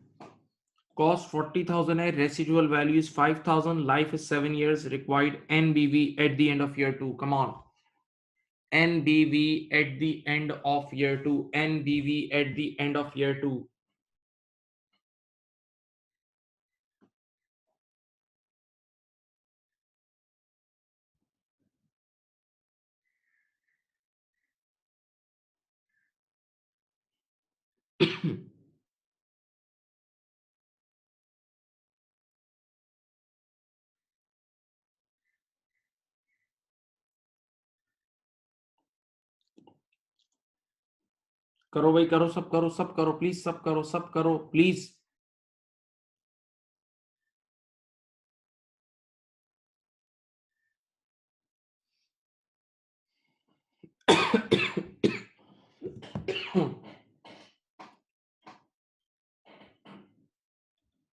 Cost 40,000 है, residual value is 5,000, life is 7 years, required NBV at the end of year 2. Come on. NBV at the end of year 2. NBV at the end of year 2. करो भाई, करो, सब करो, सब करो प्लीज, सब करो, सब करो प्लीज।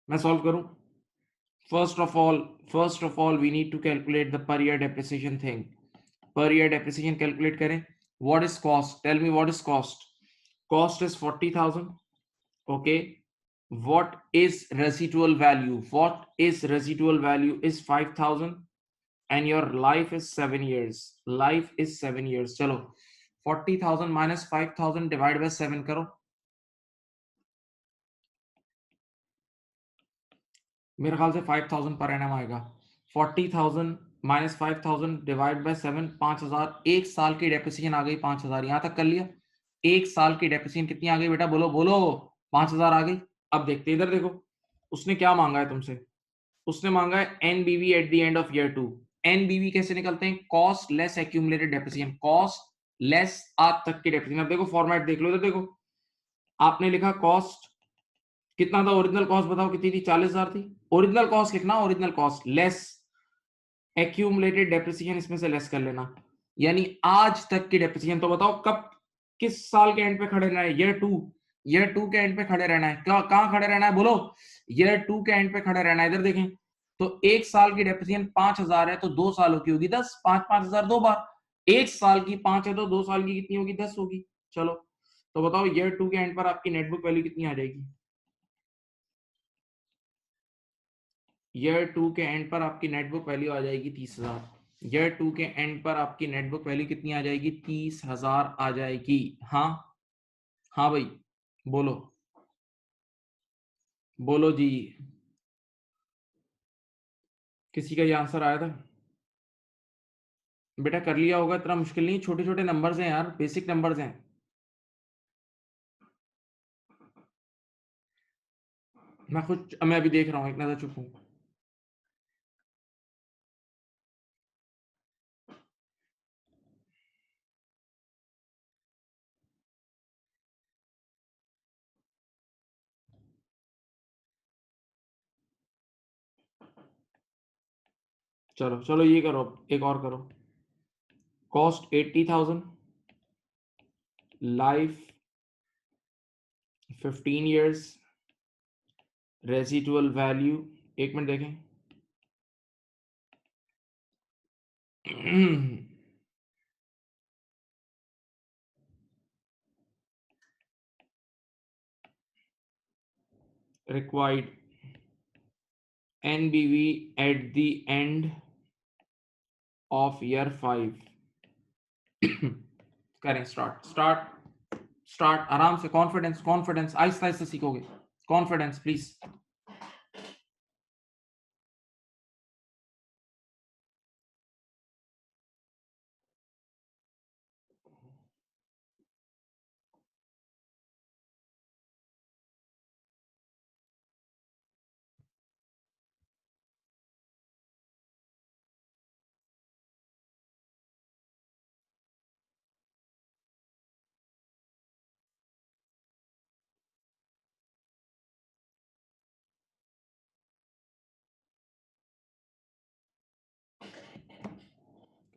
मैं सॉल्व करूं? First of all we need to calculate the per year depreciation thing. Per year depreciation calculate करें। What is cost? Tell me what is cost? Cost is 40,000. Okay. What is residual value? What is residual value is 5,000 and your life is 7 years. Life is 7 years. चलो 40,000 minus 5,000 divide by 7 करो। मेरे ख्याल से 5,000 per annum आएगा। 40,000 minus 5,000 divide by 7, 5,000। एक साल की depreciation आ गई 5,000। यहां तक कर लिया। एक साल की डेप्रिसिएशन कितनी आ गई बेटा? बोलो बोलो। 5,000 आ गई। अब देखते इधर देखो, उसने क्या मांगा है तुमसे? उसने मांगा है NBV at the end of year 2। NBV कैसे निकलते हैं? Cost less accumulated depreciation. Cost less आज तक की डेप्रिसिएशन। अब देखो फॉर्मेट देख लो, इधर देखो। आपने लिखा कॉस्ट कितना था? ओरिजिनल कॉस्ट बताओ कितनी थी? 40,000 थी। ओरिजिनल कॉस्ट लिखना, original cost less accumulated depreciation, इसमें से लेस कर लेना, यानी आज तक की डेप्रिसिएशन। तो बताओ कब, किस साल के एंड पे खड़े रहना है? ईयर 2। ईयर 2 के एंड पे खड़े रहना है। कहां खड़े रहना है बोलो? ईयर 2 के एंड पे खड़े रहना है। इधर देखें तो एक साल की डेप्रिसिएशन 5,000 है, तो 2 सालों की होगी 10। 5,000 दो बार। एक साल की 5 है तो 2 साल की कितनी होगी? 10 होगी। चलो तो बताओ ईयर 2 के एंड पर आपकी नेटबुक वैल्यू कितनी आ जाएगी? ईयर 2 के एंड पर आपकी नेटबुक वैल्यू आ जाएगी 30,000। ईयर 2 के एंड पर आपकी नेटबुक वैल्यू कितनी आ जाएगी? 30,000 आ जाएगी। हाँ, हाँ भाई, बोलो, बोलो जी। किसी का ये आंसर आया था? बेटा कर लिया होगा, इतना मुश्किल नहीं। छोटे छोटे नंबर्स हैं यार, बेसिक नंबर्स हैं। मैं अभी देख रहा हूँ, एक नजर, चुप हूँ। चलो चलो ये करो, एक और करो। Cost 80,000, life 15 years, residual value, एक मिनट देखें। required NBV at the end of year 5। करें स्टार्ट, स्टार्ट, स्टार्ट। आराम से, कॉन्फिडेंस, कॉन्फिडेंस, आहिस्ता आहिस्ता सीखोगे। Confidence please.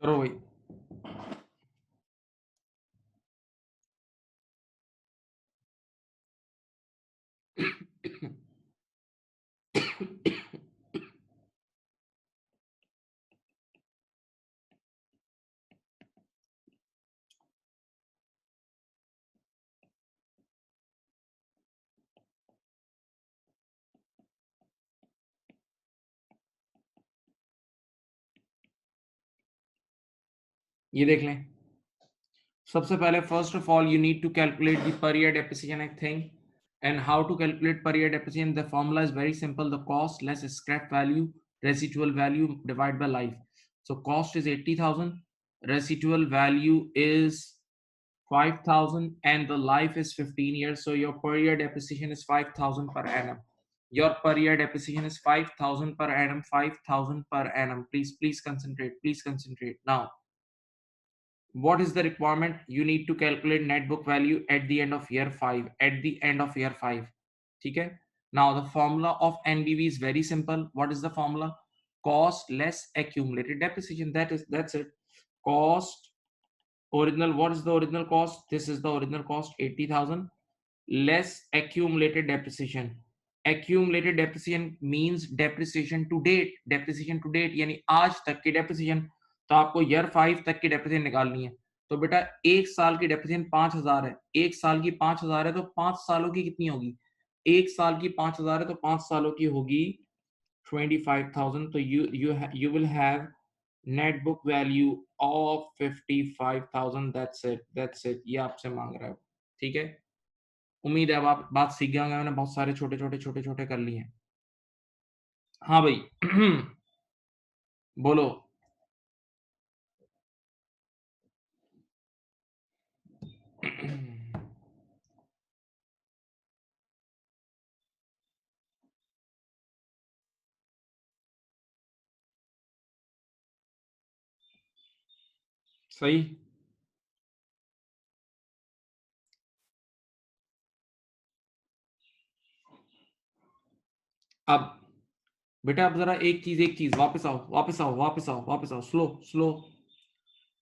करो भाई। ये देख लें। सबसे पहले first of all you need to calculate the per year depreciation thing, and how to calculate per year depreciation. The formula is very simple: the cost less scrap value, residual value divided by life. So cost is 80,000, residual value is 5,000, and the life is 15 years. So your per year depreciation is 5,000 per annum. Your per year depreciation is 5,000 per annum. 5,000 per annum. Please concentrate. Please concentrate. Now, what is the requirement? You need to calculate net book value at the end of year 5. At the end of year 5. Okay. Now the formula of NBV is very simple. What is the formula? Cost less accumulated depreciation. That's it. Cost original. What is the original cost? This is the original cost, 80,000, less accumulated depreciation. Accumulated depreciation means depreciation to date. Depreciation to date यानी आज तक की depreciation. तो आपको year 5 तक की depreciation निकालनी है। तो बेटा एक साल की depreciation 5,000 है। एक साल की 5,000 है तो 5 सालों की कितनी होगी? एक साल की 5,000 है तो 5 सालों की होगी 25,000. तो you will have net book value of 55,000. That's it. ये आपसे मांग रहा है। ठीक है। उम्मीद है अब आप बात सीख गए होंगे। मैंने बहुत सारे छोटे-छोटे कर लिए हैं। हाँ भाई। बोलो। सही। अब बेटा अब जरा एक चीज वापस आओ slow slow.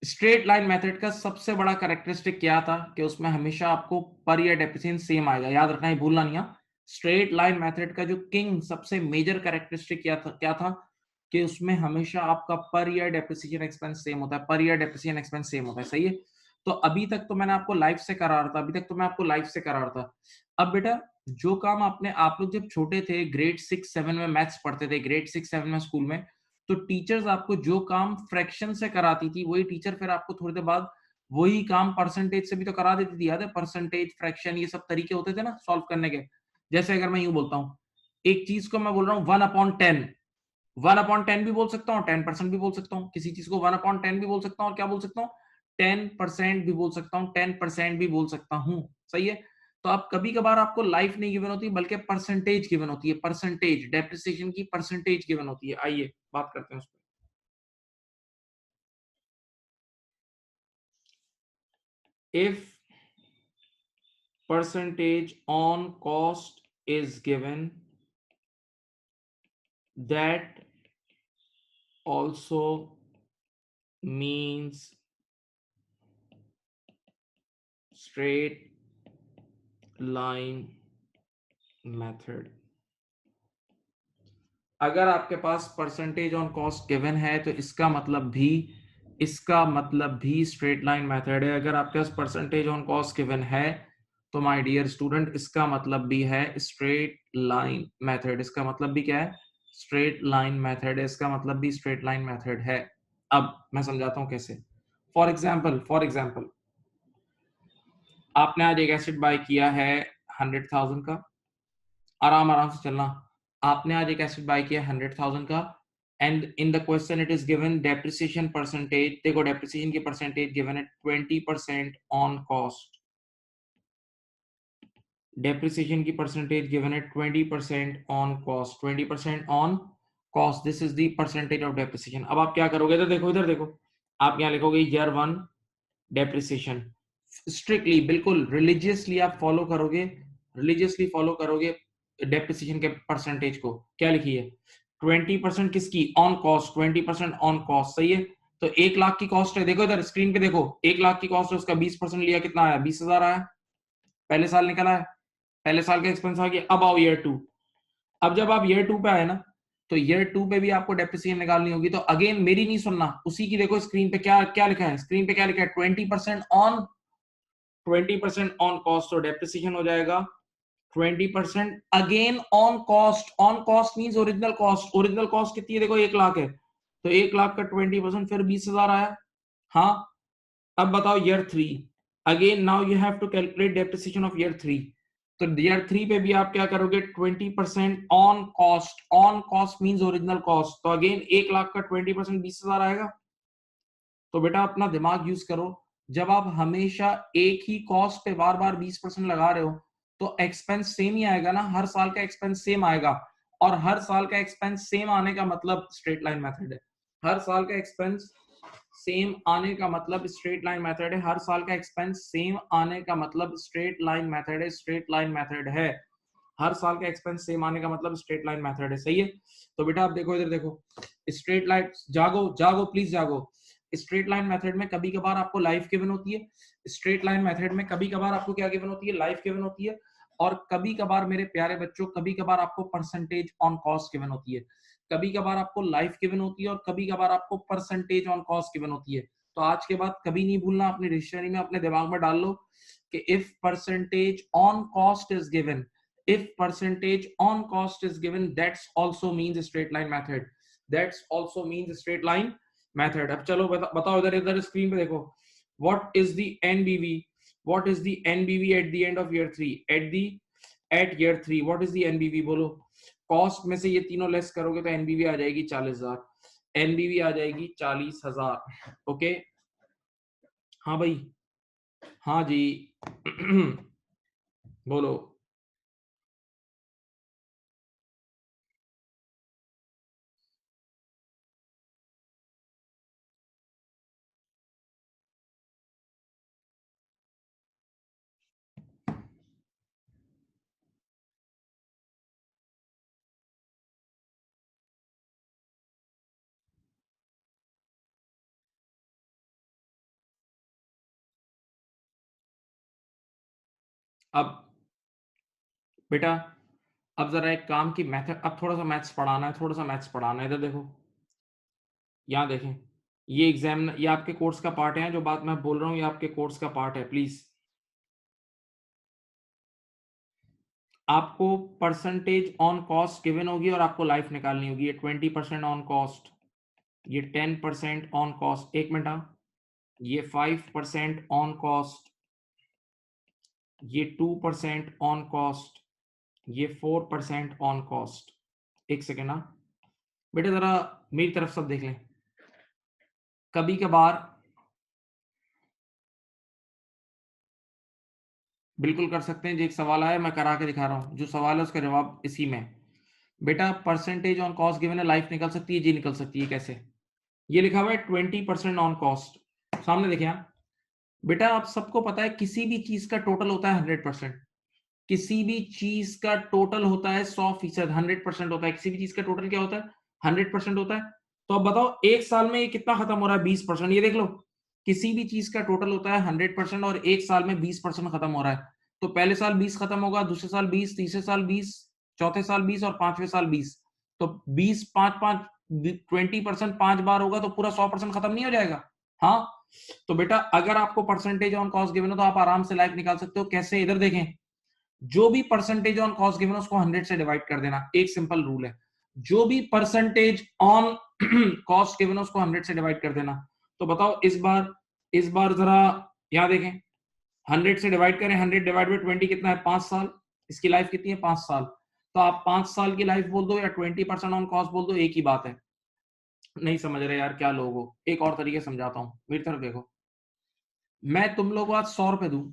Straight line method का सबसे बड़ा कैरेक्टरिस्टिक क्या था कि उसमें हमेशा आपको पर ईयर डेप्रिसिएशन सेम आएगा। याद रखना है, भूलना नहीं। स्ट्रेट लाइन मेथड का जो किंग सबसे मेजर कैरेक्टरिस्टिक क्या था कि उसमें हमेशा आपका पर ईयर डेप्रिसिएशन एक्सपेंस सेम होता है। पर ईयर डेप्रिसिएशन एक्सपेंस सेम होता है। सही है। तो अभी तक तो मैंने आपको लाइफ से करा रहा था। अभी तक तो मैं आपको लाइफ से करा रहा था। अब बेटा जो काम आप लोग जब छोटे थे, ग्रेड 6-7 में मैथ्स पढ़ते थे, ग्रेड 6-7 में स्कूल में, तो टीचर्स आपको जो काम फ्रैक्शन से कराती थी वही टीचर फिर आपको थोड़ी देर बाद वही काम परसेंटेज से भी तो करा देती थी। याद है? परसेंटेज, फ्रैक्शन, ये सब तरीके होते थे ना सॉल्व करने के। जैसे अगर मैं यूं बोलता हूं, एक चीज को मैं बोल रहा हूं 1/10, 1/10 भी बोल सकता हूँ, 10% भी बोल सकता हूँ। किसी चीज को 1/10 भी बोल सकता हूँ और क्या बोल सकता हूँ, 10% भी बोल सकता हूँ, 10% भी बोल सकता हूँ। सही है। तो अब कभी कभार आपको लाइफ नहीं गिवन होती बल्कि परसेंटेज गिवन होती है। परसेंटेज डेप्रिसिएशन की परसेंटेज गिवन होती है। आइए बात करते हैं उस पर। If percentage on cost is given, that also means straight line method. अगर आपके पास परसेंटेज ऑन कॉस्ट गिवन है तो इसका मतलब भी स्ट्रेट लाइन मेथड है। अगर आपके पास परसेंटेज ऑन कॉस्ट गिवन है तो माय डियर स्टूडेंट इसका मतलब भी है स्ट्रेट लाइन मेथड। इसका मतलब भी क्या है? स्ट्रेट लाइन मेथड है। इसका मतलब भी स्ट्रेट लाइन मेथड है। अब मैं समझाता हूं कैसे। फॉर एग्जाम्पल आपने आज एक एसेट बाय किया है 100,000 का। आराम आराम से चलना। आपने आज एक एसेट बाय किया 100,000 का, and in the question it is given depreciation percentage. देखो डेप्रिसिएशन की परसेंटेज गिवन है 20% ऑन कॉस्ट। डेप्रिसिएशन की परसेंटेज गिवन है 20% on cost. 20% on cost, this is the percentage of depreciation. अब आप क्या करोगे? तो देखो इधर देखो, आप यहाँ लिखोगे ईयर 1 डेप्रिसिएशन। स्ट्रिक्टली बिल्कुल रिलीजियसली आप फॉलो करोगे, रिलीजियसली फॉलो करोगे डेप्रिसिएशन के परसेंटेज को। क्या लिखिए? 20% किसकी? On cost. 20% on cost. सही है। तो 1 लाख की कॉस्ट है, देखो इधर स्क्रीन पे देखो, 1 लाख की कॉस्ट है, उसका 20% लिया, कितना आया? 20,000 आया, पहले साल निकला है, पहले साल का एक्सपेंस आ गया। अब आओ ईयर 2, अब जब आप ईयर 2 पे आए ना, तो ईयर 2 पे भी आपको डेप्रिसिएशन निकालनी होगी। तो अगेन मेरी नहीं सुनना, उसी की देखो स्क्रीन पे क्या क्या लिखा है, स्क्रीन पे क्या लिखा है, 20% ऑन कॉस्ट, तो डेप्रिसिएशन हो जाएगा 20% again on cost. On cost means original cost, original cost कितनी है, देखो 1 लाख है, तो 1 लाख का 20% फिर 20,000 आया। हाँ, अब बताओ year 3, again now you have to calculate depreciation of year 3। तो ईयर 3 पे भी आप क्या करोगे, 20% on cost, on cost means original cost, तो अगेन 1 लाख का 20% 20,000 आएगा। तो बेटा अपना दिमाग यूज करो, जब आप हमेशा एक ही कॉस्ट पे बार बार 20% लगा रहे हो, तो एक्सपेंस सेम ही आएगा ना, हर साल का एक्सपेंस सेम आएगा। और हर साल का एक्सपेंस सेम आने का मतलब स्ट्रेट लाइन मेथड है, हर साल का एक्सपेंस सेम आने का मतलब स्ट्रेट लाइन मेथड है, हर साल का एक्सपेंस सेम आने का मतलब स्ट्रेट लाइन मेथड है, स्ट्रेट लाइन मेथड है, हर साल का एक्सपेंस सेम आने का मतलब स्ट्रेट लाइन मेथड है, सही है। तो बेटा आप देखो इधर देखो, स्ट्रेट लाइन, जागो जागो प्लीज जागो, स्ट्रेट लाइन मेथड में कभी कभार आपको लाइफ गिवन होती है, स्ट्रेट लाइन मेथड में कभी कभार आपको क्या गिवन होती है, लाइफ गिवन होती है, और कभी कभार मेरे प्यारे बच्चों, कभी कभार आपको परसेंटेज ऑन कॉस्ट गिवन होती है, कभी कभार आपको लाइफ गिवन होती है, और कभी कभार आपको परसेंटेज ऑन कॉस्ट गिवन होती है। तो आज के बाद कभी नहीं भूलना, अपनी डिक्शनरी में अपने दिमाग में डाल लो कि if percentage on cost is given, if percentage on cost is given, that's also means straight line method, that's also means straight line method। अब चलो बताओ इधर इधर स्क्रीन पे देखो, what is the NBV, what is the NBV at the end of year 3, at year 3 what is the NBV, बोलो। Cost में से ये तीनों लेस करोगे तो NBV आ जाएगी 40,000, NBV आ जाएगी 40,000, ओके। हाँ भाई, हाँ जी बोलो। अब बेटा, अब जरा एक काम की मेथड, अब थोड़ा सा मैथ्स पढ़ाना है, थोड़ा सा मैथ्स पढ़ाना है, इधर देखो, यहाँ देखें, ये एग्जाम, ये आपके कोर्स का पार्ट है, जो बात मैं बोल रहा हूँ ये आपके कोर्स का पार्ट है, प्लीज। आपको परसेंटेज ऑन कॉस्ट गिवन होगी और आपको लाइफ निकालनी होगी, ये 20% ऑन कॉस्ट, ये 10% ऑन कॉस्ट, एक मिनट, हाँ, ये 5% ऑन कॉस्ट, ये 2% ऑन कॉस्ट, ये 4% ऑन कॉस्ट। एक सेकेंड, हाँ बेटा जरा मेरी तरफ सब देख लें, कभी कभार बिल्कुल कर सकते हैं जी, एक सवाल आया मैं करा के दिखा रहा हूँ, जो सवाल है उसका जवाब इसी में। बेटा परसेंटेज ऑन कॉस्ट गिवन है, लाइफ निकल सकती है जी, निकल सकती है, कैसे? ये लिखा हुआ है 20% ऑन कॉस्ट, सामने देखिए आप। बेटा आप सबको पता है किसी भी चीज का टोटल होता है 100%, किसी भी चीज का टोटल होता है 100%, 100% होता है, किसी भी चीज का टोटल क्या होता है, 100% होता है। तो अब बताओ एक साल में ये कितना खत्म हो रहा है, 20%, ये देख लो, किसी भी चीज का टोटल होता है 100% और एक साल में 20% खत्म हो रहा है। तो पहले साल 20 खत्म होगा, दूसरे साल 20, तीसरे साल 20, चौथे साल 20 और पांचवें साल 20। तो 20 पांच पांच 20% 5 बार होगा तो पूरा 100% खत्म नहीं हो जाएगा? हाँ। तो बेटा अगर आपको परसेंटेज ऑन कॉस्ट गिवन है तो आप आराम से लाइफ निकाल सकते हो, कैसे? इधर देखें, जो भी परसेंटेज ऑन कॉस्ट गिवन है उसको 100 से डिवाइड कर देना, एक सिंपल रूल है, जो भी परसेंटेज ऑन कॉस्ट गिवन है उसको 100 से डिवाइड कर देना। तो बताओ इस बार जरा यहां देखें, 100 से डिवाइड करें, 100 डिवाइड बाई 20 कितना है, 5 साल, इसकी लाइफ कितनी है, 5 साल। तो आप 5 साल की लाइफ बोल दो या 20% ऑन कॉस्ट बोल दो, एक ही बात है। नहीं समझ रहे यार, क्या लोग हो, एक और तरीके समझाता हूं, मेरी तरफ देखो, मैं तुम लोग को आज 100 रुपए दूं,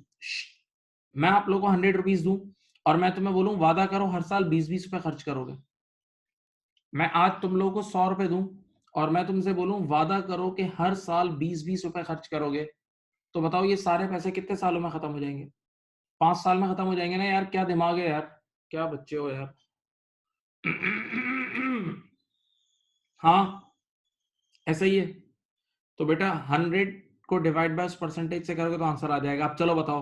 मैं आप लोगों को 100 रुपीज दूं, और मैं तुम्हें बोलूं वादा करो हर साल 20-20 रुपए खर्च करोगे। मैं आज तुम लोगों को 100 रुपए दूं और मैं तुमसे बोलूं वादा करो कि हर साल 20-20 रुपए खर्च करोगे, तो बताओ ये सारे पैसे कितने सालों में खत्म हो जाएंगे? 5 साल में खत्म हो जाएंगे ना यार, क्या दिमाग है यार, क्या बच्चे हो यार हाँ, ऐसा ही है। तो बेटा 100 को डिवाइड बाय उस परसेंटेज से करोगे तो आंसर आ जाएगा। अब चलो बताओ,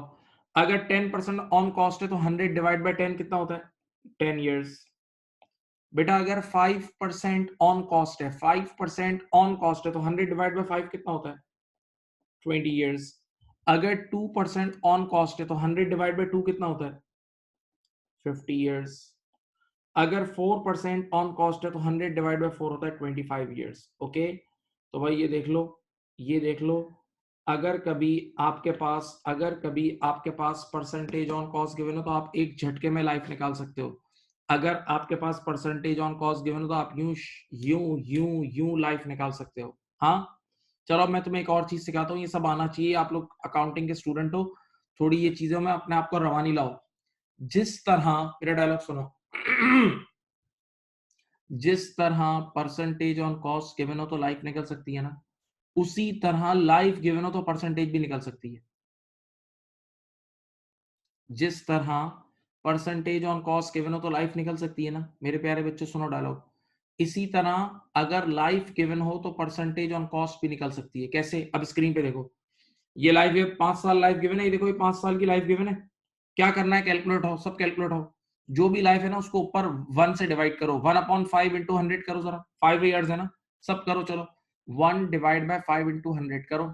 अगर 10% ऑन कॉस्ट है तो 100 डिवाइड बाय 10 कितना होता है? 10 इयर्स। बेटा अगर 5% ऑन कॉस्ट है, 5% ऑन कॉस्ट है तो 100 डिवाइड बाय 5 कितना होता है? 20 इयर्स। अगर 2% ऑन कॉस्ट है तो 100 डिवाइड बाय 2 कितना होता है? 50 इयर्स। अगर 4% ऑन कॉस्ट है तो 100 डिवाइड बाय 4 होता है 25 इयर्स। ओके, तो भाई ये देख लो, ये देख लो, अगर कभी आपके पास परसेंटेज ऑन कॉस्ट गिवन हो तो आप एक झटके में लाइफ निकाल सकते हो। अगर आपके पास परसेंटेज ऑन कॉस्ट गिवन हो तो आप यूं यूं यूं यूं लाइफ निकाल सकते हो। हाँ, चलो अब मैं तुम्हें एक और चीज सिखाता हूँ, ये सब आना चाहिए, आप लोग अकाउंटिंग के स्टूडेंट हो, थोड़ी ये चीजों में अपने आप को रवानी लाओ। जिस तरह, मेरा डायलॉग सुनो, जिस तरह परसेंटेज ऑन कॉस्ट गिवन हो तो लाइफ निकल सकती है ना, उसी तरह लाइफ गिवन हो तो परसेंटेज भी निकल सकती है। जिस तरह परसेंटेज ऑन कॉस्ट गिवन हो तो लाइफ निकल सकती है ना, मेरे प्यारे बच्चों सुनो डायलॉग। इसी तरह अगर लाइफ गिवन हो तो परसेंटेज ऑन कॉस्ट भी निकल सकती है। कैसे? अब स्क्रीन पे देखो, ये लाइफ, ये 5 साल लाइफ गिवन है, ये देखो ये 5 साल की लाइफ गिवन है। क्या करना है? कैलकुलेट हो, सब कैलकुलेट हो, जो भी लाइफ है ना उसको ऊपर 1 से डिवाइड करो, 1/5 इंटू 100 करो, जरा 5 ईयर्स है ना, सब करो चलो। 1 डिवाइड बाय 5 इंटू 100 करो,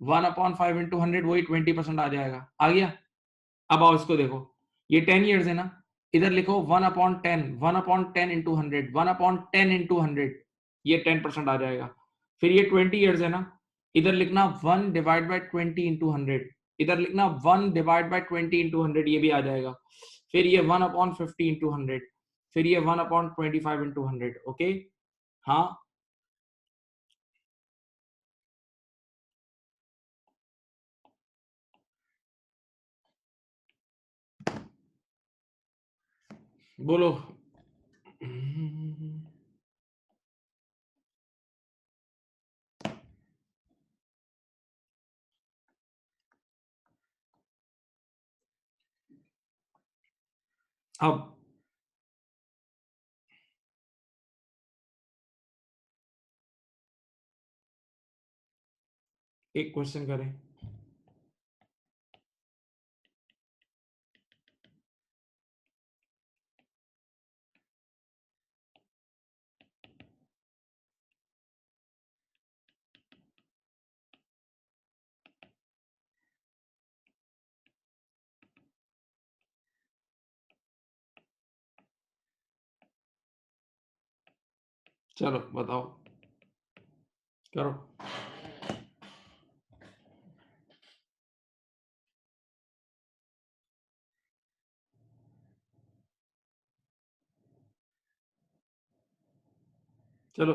1/5 इंटू 100 वही 20% आ जाएगा। आ गया? अब आओ इसको देखो, ये 10 इयर्स है ना, इधर लिखो 1/10, 1/10 इंटू 100, 1/10 इंटू 100, ये 10% आ जाएगा। फिर ये 20 इयर्स है ना, इधर लिखना 1 डिवाइड बाय 20 इंटू 100, इधर लिखना 1 डिवाइड बाय 20 इंटू 100, ये भी आ जाएगा। फिर ये 1/50 इंटू 100, फिर ये 1/25 इंटू 100। ओके, हाँ बोलो। अब एक क्वेश्चन करें, चलो बताओ, करो। चलो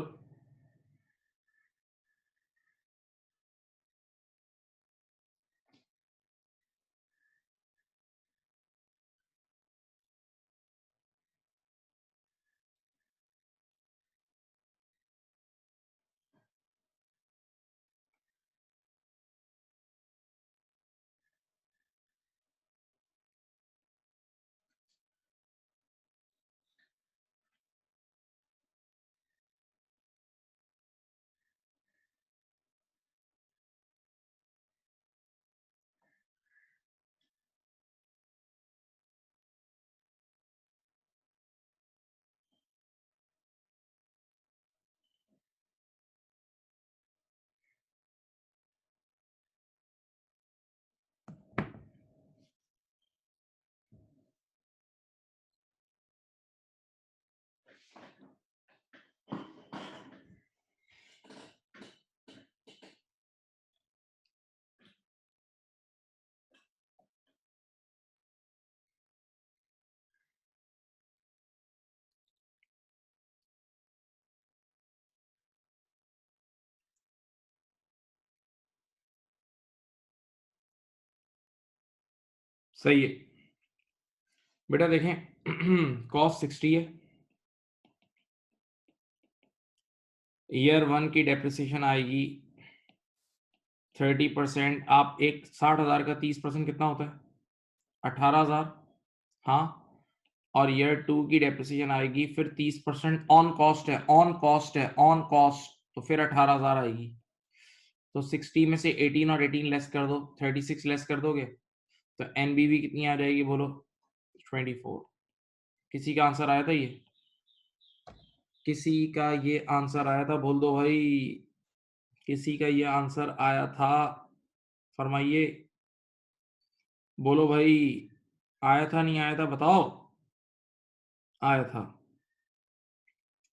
सही है बेटा, देखें कॉस्ट 60 है, ईयर 1 की डेप्रिसिएशन आएगी 30%। आप एक 60,000 का 30% कितना होता है? 18,000। हाँ, और ईयर 2 की डेप्रिसिएशन आएगी फिर 30% ऑन कॉस्ट है, ऑन कॉस्ट है, ऑन कॉस्ट, तो फिर 18,000 आएगी। तो 60 में से 18 और 18 लेस कर दो, 36 लेस कर दोगे तो एनबीवी कितनी आ जाएगी बोलो? 24। किसी का आंसर आया था ये? किसी का ये आंसर आया था? बोल दो भाई, किसी का ये आंसर आया था? फरमाइए, बोलो भाई, आया था नहीं आया था बताओ? आया था।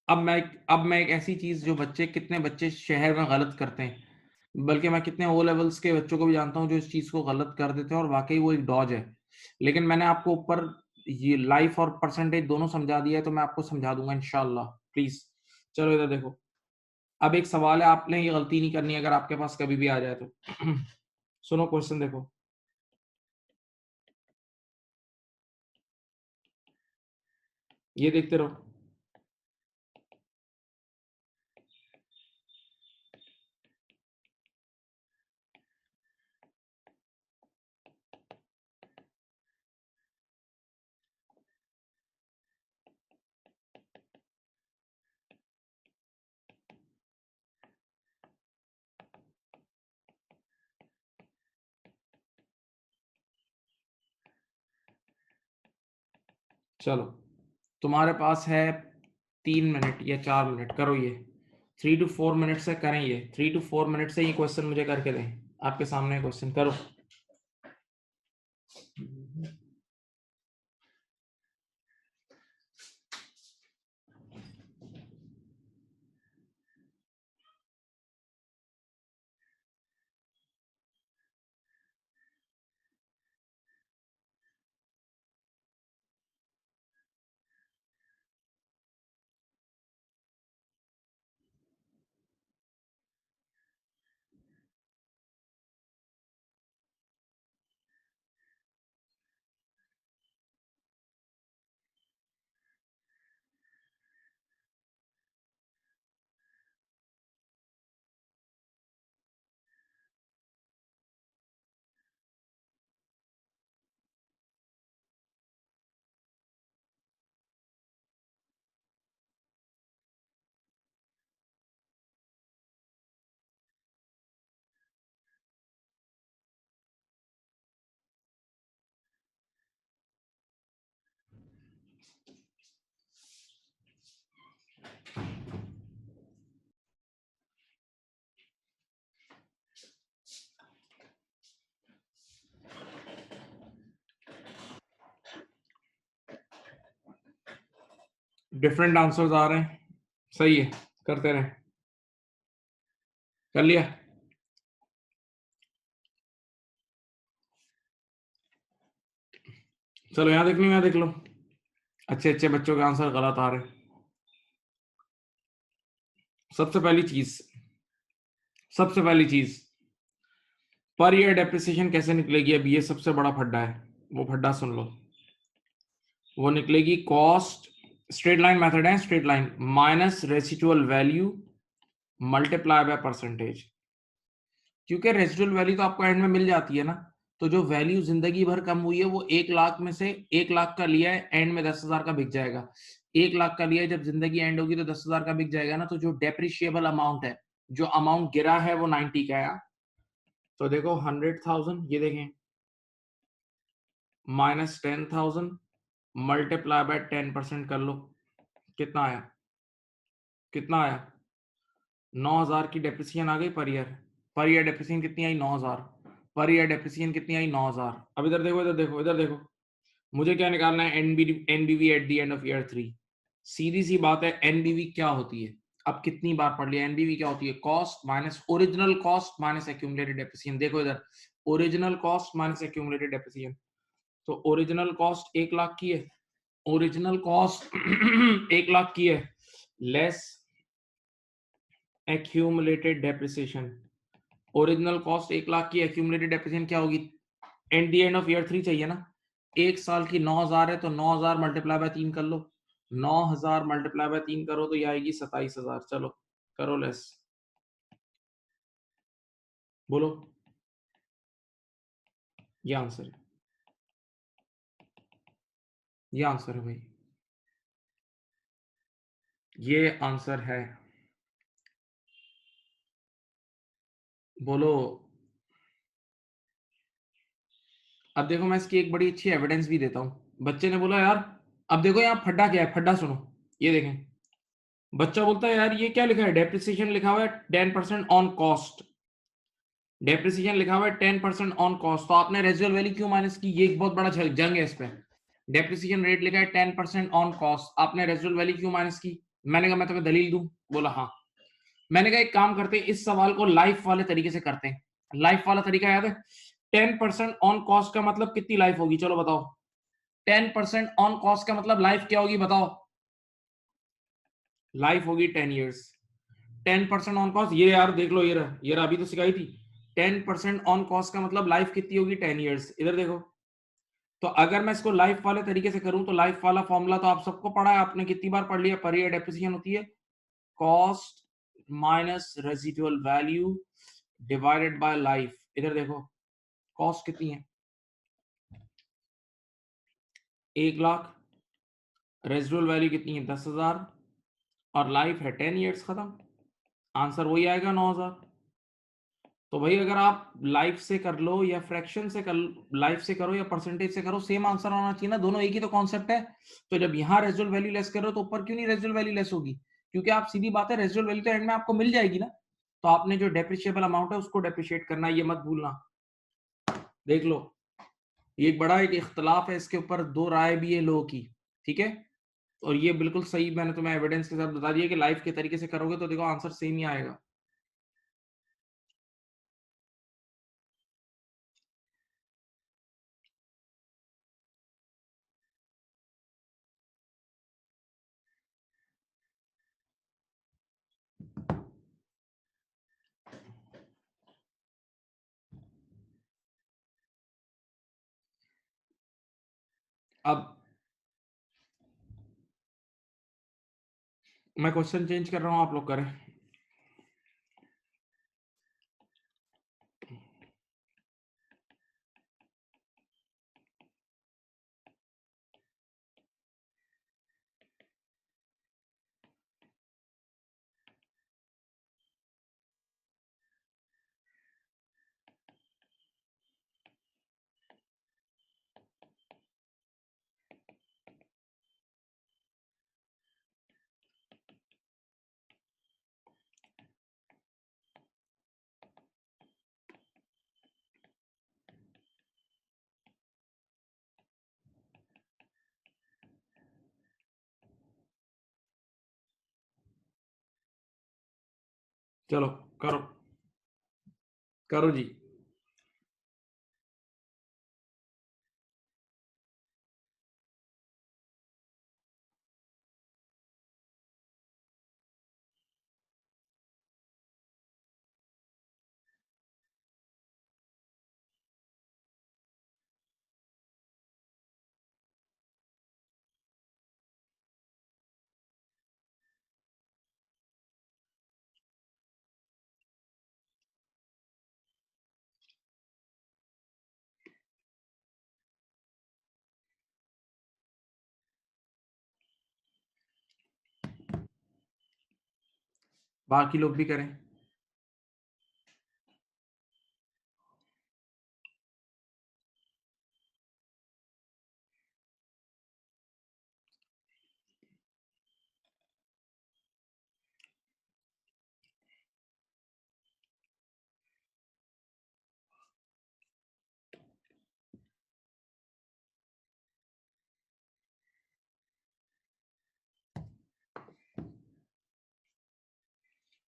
अब मैं एक ऐसी चीज, जो बच्चे, कितने बच्चे शहर में गलत करते हैं, बल्कि मैं कितने ओ लेवल्स के बच्चों को भी जानता हूँ जो इस चीज को गलत कर देते हैं और वाकई वो एक डॉज है। लेकिन मैंने आपको ऊपर ये लाइफ और परसेंटेज दोनों समझा दिया है, तो मैं आपको समझा दूंगा इंशाल्लाह। प्लीज चलो इधर देखो। अब एक सवाल है, आपने ये गलती नहीं करनी अगर आपके पास कभी भी आ जाए तो। सुनो क्वेश्चन देखो। ये देखते रहो। चलो, तुम्हारे पास है 3 मिनट या 4 मिनट, करो ये। 3 to 4 मिनट से करें ये, 3 to 4 मिनट से ये क्वेश्चन मुझे करके दें। आपके सामने क्वेश्चन करो। डिफरेंट आंसर्स आ रहे हैं, सही है, करते रहे। कर लिया? चलो यहाँ देख लो, यहाँ देख लो। अच्छे अच्छे बच्चों के आंसर गलत आ रहे हैं। सबसे पहली चीज, सबसे पहली चीज, पर ईयर डेप्रिसिएशन कैसे निकलेगी? अब ये सबसे बड़ा फड्डा है, वो फड्डा सुन लो। वो निकलेगी कॉस्ट, स्ट्रेट लाइन मेथड है, straight line minus residual value multiply by percentage. क्योंकि रेसिडुअल वैल्यू तो आपको एंड में मिल जाती है ना, तो जो वैल्यू जिंदगी भर कम हुई है वो 1 लाख में से 1 लाख का लिया है, एंड में 10,000 का बिक जाएगा। 1 लाख का लिया है, जब जिंदगी एंड होगी तो 10,000 का बिक जाएगा ना। तो जो डेप्रिशिएबल अमाउंट है, जो अमाउंट गिरा है वो 90 का है। तो देखो 100,000, ये देखें, माइनस 10,000 मल्टीप्लाई बाय 10% कर लो, कितना आया? कितना आया? 9,000 की डेप्रिसिएशन आ गई पर ईयर। पर ईयर डेप्रिसिएशन कितनी आई? 9,000। पर ईयर डेप्रिसिएशन कितनी आई? 9,000। अब इधर देखो, इधर देखो, इधर देखो। मुझे क्या निकालना है? NBV at the end of year 3। सीधी सी बात है, एनबीवी क्या होती है? अब कितनी बार पढ़ लिया, एनबीवी क्या होती है? Cost minus original cost minus accumulated depreciation. देखो इधर, original cost minus accumulated depreciation. तो ओरिजिनल कॉस्ट 1 लाख की है, ओरिजिनल कॉस्ट 1 लाख की है, less accumulated depreciation. Original cost 1 lakh की, एक्यूमुलेटेड डेप्रिसिएशन क्या होगी? And the end of year 3 चाहिए ना। एक साल की 9,000 है, तो 9,000 मल्टीप्लाई बाय 3 कर लो। 9,000 मल्टीप्लाई बाय 3 करो तो ये आएगी 27,000। चलो करो लेस, बोलो। ये आंसर है, ये आंसर है भाई, ये आंसर है। बोलो। अब देखो मैं इसकी एक बड़ी अच्छी एविडेंस भी देता हूँ। बच्चे ने बोला यार, अब देखो यहाँ फड्डा क्या है, फड्डा सुनो, ये देखें। बच्चा बोलता है यार ये क्या लिखा है, डेप्रिसिएशन लिखा हुआ है 10% ऑन कॉस्ट। डेप्रिसिएशन लिखा हुआ है 10% ऑन कॉस्ट, तो आपने रेजिडुअल वैल्यू क्यों माइनस की? ये एक बहुत बड़ा जंग है इस पे। डेप्रिसिएशन रेट लिखा है 10% ऑन कॉस्ट, आपने रेजिडुअल वैल्यू क्यों माइनस की? मैंने कहा मैं तुम्हें दलील दूं? बोला हाँ। मैंने कहा एक काम करते हैं, इस सवाल को लाइफ वाले तरीके से करते हैं। लाइफ वाला तरीका याद है? 10% ऑन कॉस्ट का मतलब कितनी लाइफ होगी, चलो बताओ। 10% ऑन कॉस्ट का मतलब लाइफ क्या होगी बताओ? लाइफ होगी 10 ईयर्स। 10% ऑन कॉस्ट, ये यार देख लो, ये रहा, अभी तो सिखाई थी। 10% ऑन कॉस्ट का मतलब लाइफ कितनी होगी? 10 ईयर्स। इधर देखो, तो अगर मैं इसको लाइफ वाले तरीके से करूं तो लाइफ वाला फॉर्मूला तो आप सबको पढ़ा है, आपने कितनी बार पढ़ लिया? पर ईयर डेप्रिसिएशन होती है cost minus residual value divided bye life. इधर देखो, कॉस्ट कितनी है? 1 लाख। रेजिडुअल वैल्यू कितनी है? 10,000। और लाइफ है 10 ईयर्स। खत्म। आंसर वही आएगा, 9,000। तो भाई अगर आप लाइफ से कर लो या फ्रैक्शन से कर, लाइफ से करो या परसेंटेज से करो, सेम आंसर आना चाहिए ना, दोनों एक ही तो कॉन्सेप्ट है। तो जब यहाँ रेजिडुअल वैल्यू लेस कर रहे हो तो ऊपर क्यों नहीं रेजिडुअल वैल्यू लेस होगी? क्योंकि आप सीधी बात है, रेजिडुअल वैल्यू तो एंड में आपको मिल जाएगी ना। तो आपने जो डेप्रिशिएबल अमाउंट है उसको डेप्रिशिएट करना, ये मत भूलना। देख लो, ये एक बड़ा एक इख्तलाफ है इसके ऊपर, दो राय भी है लोगों की। ठीक है, और ये बिल्कुल सही मैंने तुम्हें एविडेंस के साथ बता दिया कि लाइफ के तरीके से करोगे तो देखो आंसर सेम ही आएगा। अब मैं क्वेश्चन चेंज कर रहा हूं, आप लोग करें। चलो करो, करो जी। बाकी लोग भी करें।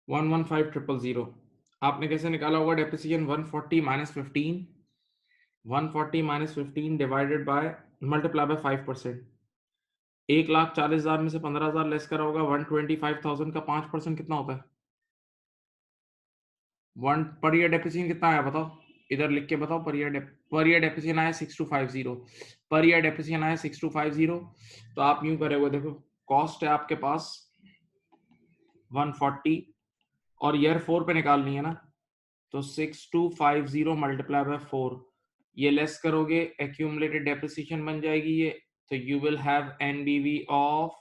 115,000। आपने कैसे निकाला होगा depreciation? 140 - 15 divided by, multiply by 5%। 1,40,000 में से 15,000 लेस करा होगा, 125,000 का 5% कितना होता है? वन पर ईयर डेप्रिसिएशन कितना आया बताओ? इधर लिख के बताओ। पर ईयर डेप्रिसिएशन आया 6250। पर ईयर डेप्रिसिएशन आया 6250। तो आप यूं करोगे, देखो कॉस्ट है आपके पास 140 और ईयर 4 पे निकालनी है ना, तो 6250 मल्टीप्लाई बाय 4, ये लेस करोगे एक्यूमुलेटेड डेप्रिसिएशन बन जाएगी ये। तो यू विल हैव एनबीवी ऑफ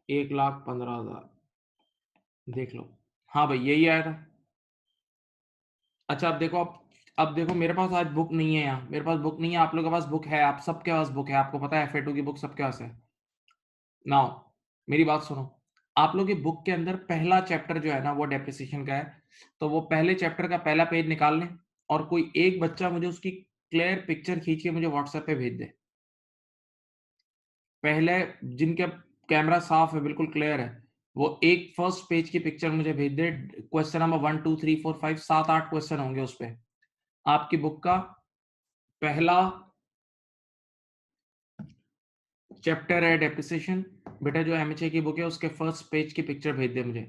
1,15,000। देख लो, हाँ भाई यही आया था। अच्छा, अब देखो मेरे पास आज बुक नहीं है यहाँ, मेरे पास बुक नहीं है, आप लोगों के पास बुक है, आप सबके पास बुक है, आपको पता है FA2 की बुक सबके पास है। नाउ मेरी बात सुनो, आप लोग की बुक के अंदर पहला चैप्टर जो है ना वो डेप्रिसिएशन का है, तो वो पहले चैप्टर का पहला पेज निकाल लें और कोई एक बच्चा मुझे उसकी क्लियर पिक्चर खींच के मुझे व्हाट्सएप पे भेज दे। पहले जिनका कैमरा साफ है, बिल्कुल क्लियर है, वो एक फर्स्ट पेज की पिक्चर मुझे भेज दे। क्वेश्चन नंबर 1 2 3 4 5 7 8 क्वेश्चन होंगे उस पे। आपकी बुक का पहला चैप्टर है डेप्रिसिएशन, बेटा जो MHA की बुक है उसके फर्स्ट पेज की पिक्चर भेज दे मुझे।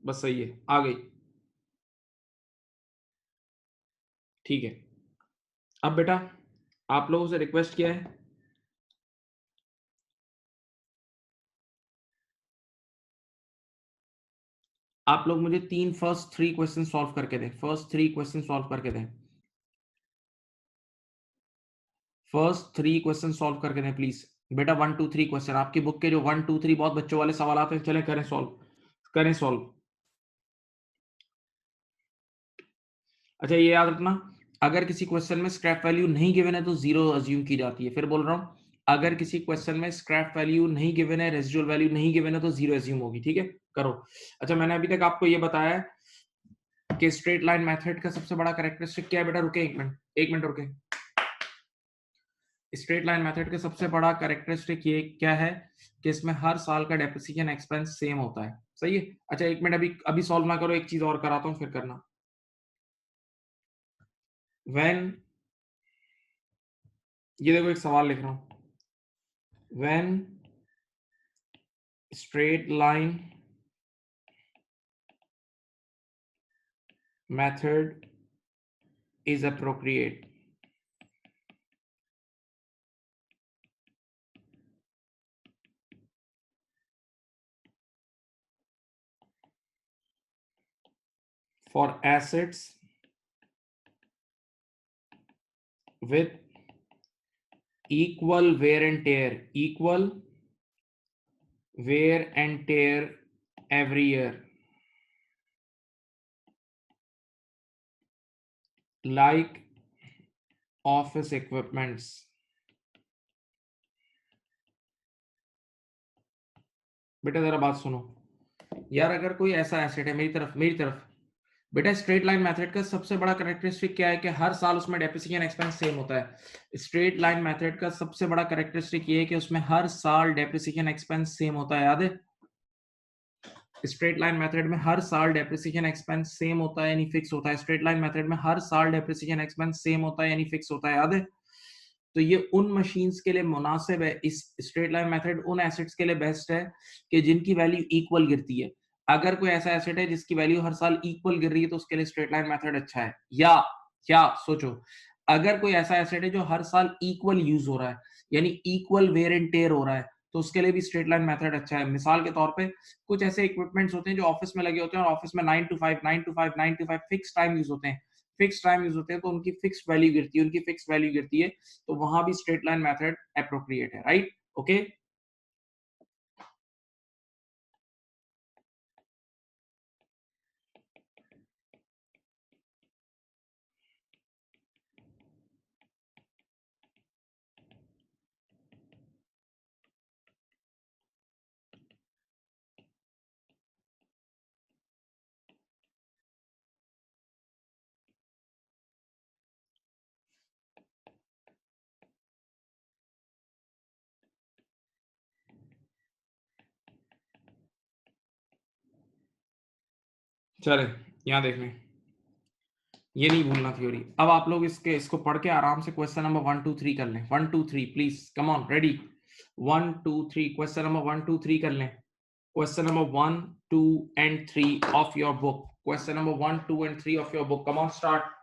बस सही है, आ गई। ठीक है, अब बेटा आप लोगों से रिक्वेस्ट किया है, आप लोग मुझे फर्स्ट थ्री क्वेश्चन सॉल्व करके दें, फर्स्ट थ्री क्वेश्चन सॉल्व करके दें, फर्स्ट थ्री क्वेश्चन सॉल्व करके दें प्लीज। बेटा 1 2 3 क्वेश्चन आपकी बुक के जो 1 2 3 बहुत बच्चों वाले सवाल आते हैं, चलें करें सॉल्व, करें सॉल्व। अच्छा ये याद रखना, अगर किसी क्वेश्चन में स्क्रैप वैल्यू नहीं गिवन है तो जीरो अज्यूम की जाती है। फिर बोल रहा हूं, अगर किसी क्वेश्चन में स्क्रैप वैल्यू नहीं गिवन है, रेसिडुअल वैल्यू नहीं गिवन है तो जीरो अज्यूम होगी। ठीक है, करो। अच्छा मैंने अभी तक आपको ये बताया है कि स्ट्रेट लाइन मेथड का सबसे बड़ा कैरेक्टरिस्टिक क्या है। बेटा रुके एक मिनट रुके। स्ट्रेट लाइन मेथड का सबसे बड़ा कैरेक्टरिस्टिक ये क्या है कि इसमें हर साल का डेप्रिसिएशन एक्सपेंस सेम होता है। सही है। अच्छा एक मिनट, अभी अभी सॉल्व ना करो, एक चीज और कराता हूं फिर करना। व्हेन, ये देखो एक सवाल लिख रहा हूं, when straight line method is appropriate for assets with equal wear and tear, equal wear and tear every year, like office equipments। बेटा जरा बात सुनो यार, अगर कोई ऐसा एसेट है, मेरी तरफ बेटा, स्ट्रेट लाइन मेथड का सबसे बड़ा कैरेक्टरिस्टिक क्या है कि हर साल उसमें डेप्रिसिएशन एक्सपेंस सेम होता है। स्ट्रेट लाइन मेथड का सबसे बड़ा कैरेक्टरिस्टिक ये है कि उसमें हर साल डेप्रिसिएशन एक्सपेंस सेम होता है, याद है। स्ट्रेट लाइन मेथड में हर साल डेप्रिसिएशन एक्सपेंस सेम होता है यानी फिक्स होता है। स्ट्रेट लाइन मेथड में हर साल डेप्रिसिएशन एक्सपेंस सेम होता है यानी फिक्स होता है, याद है। तो ये उन मशीन्स के लिए मुनासिब है, इस स्ट्रेट लाइन मेथड उन एसेट्स के लिए बेस्ट है कि जिनकी वैल्यू इक्वल गिरती है। अगर कोई ऐसा एसेट है जिसकी वैल्यू हर साल इक्वल गिर रही है तो उसके लिए स्ट्रेट लाइन मेथड अच्छा है। या क्या सोचो, अगर कोई ऐसा एसेट है जो हर साल इक्वल यूज हो रहा है यानी इक्वल वेयर एंड टेयर हो रहा है तो उसके लिए भी स्ट्रेट लाइन मेथड अच्छा है। मिसाल के तौर पे कुछ ऐसे इक्विपमेंट्स होते हैं जो ऑफिस में लगे होते हैं और ऑफिस में 9 to 5 फिक्स टाइम यूज होते हैं, फिक्स टाइम यूज होते हैं तो उनकी फिक्स वैल्यू गिरती है, उनकी फिक्स वैल्यू गिरती है, तो वहां भी स्ट्रेट लाइन मेथड अप्रोप्रिएट है, राइट। ओके चले, यहाँ देख लें, ये नहीं भूलना थ्योरी। अब आप लोग इसको पढ़ के आराम से क्वेश्चन नंबर 1 2 3 कर लें। 1 2 3 please come on, ready. 1 2 3 question number 1 2 3 कर लें। Question number 1 2 and 3 of your book, question number 1 2 and 3 of your book, come on start.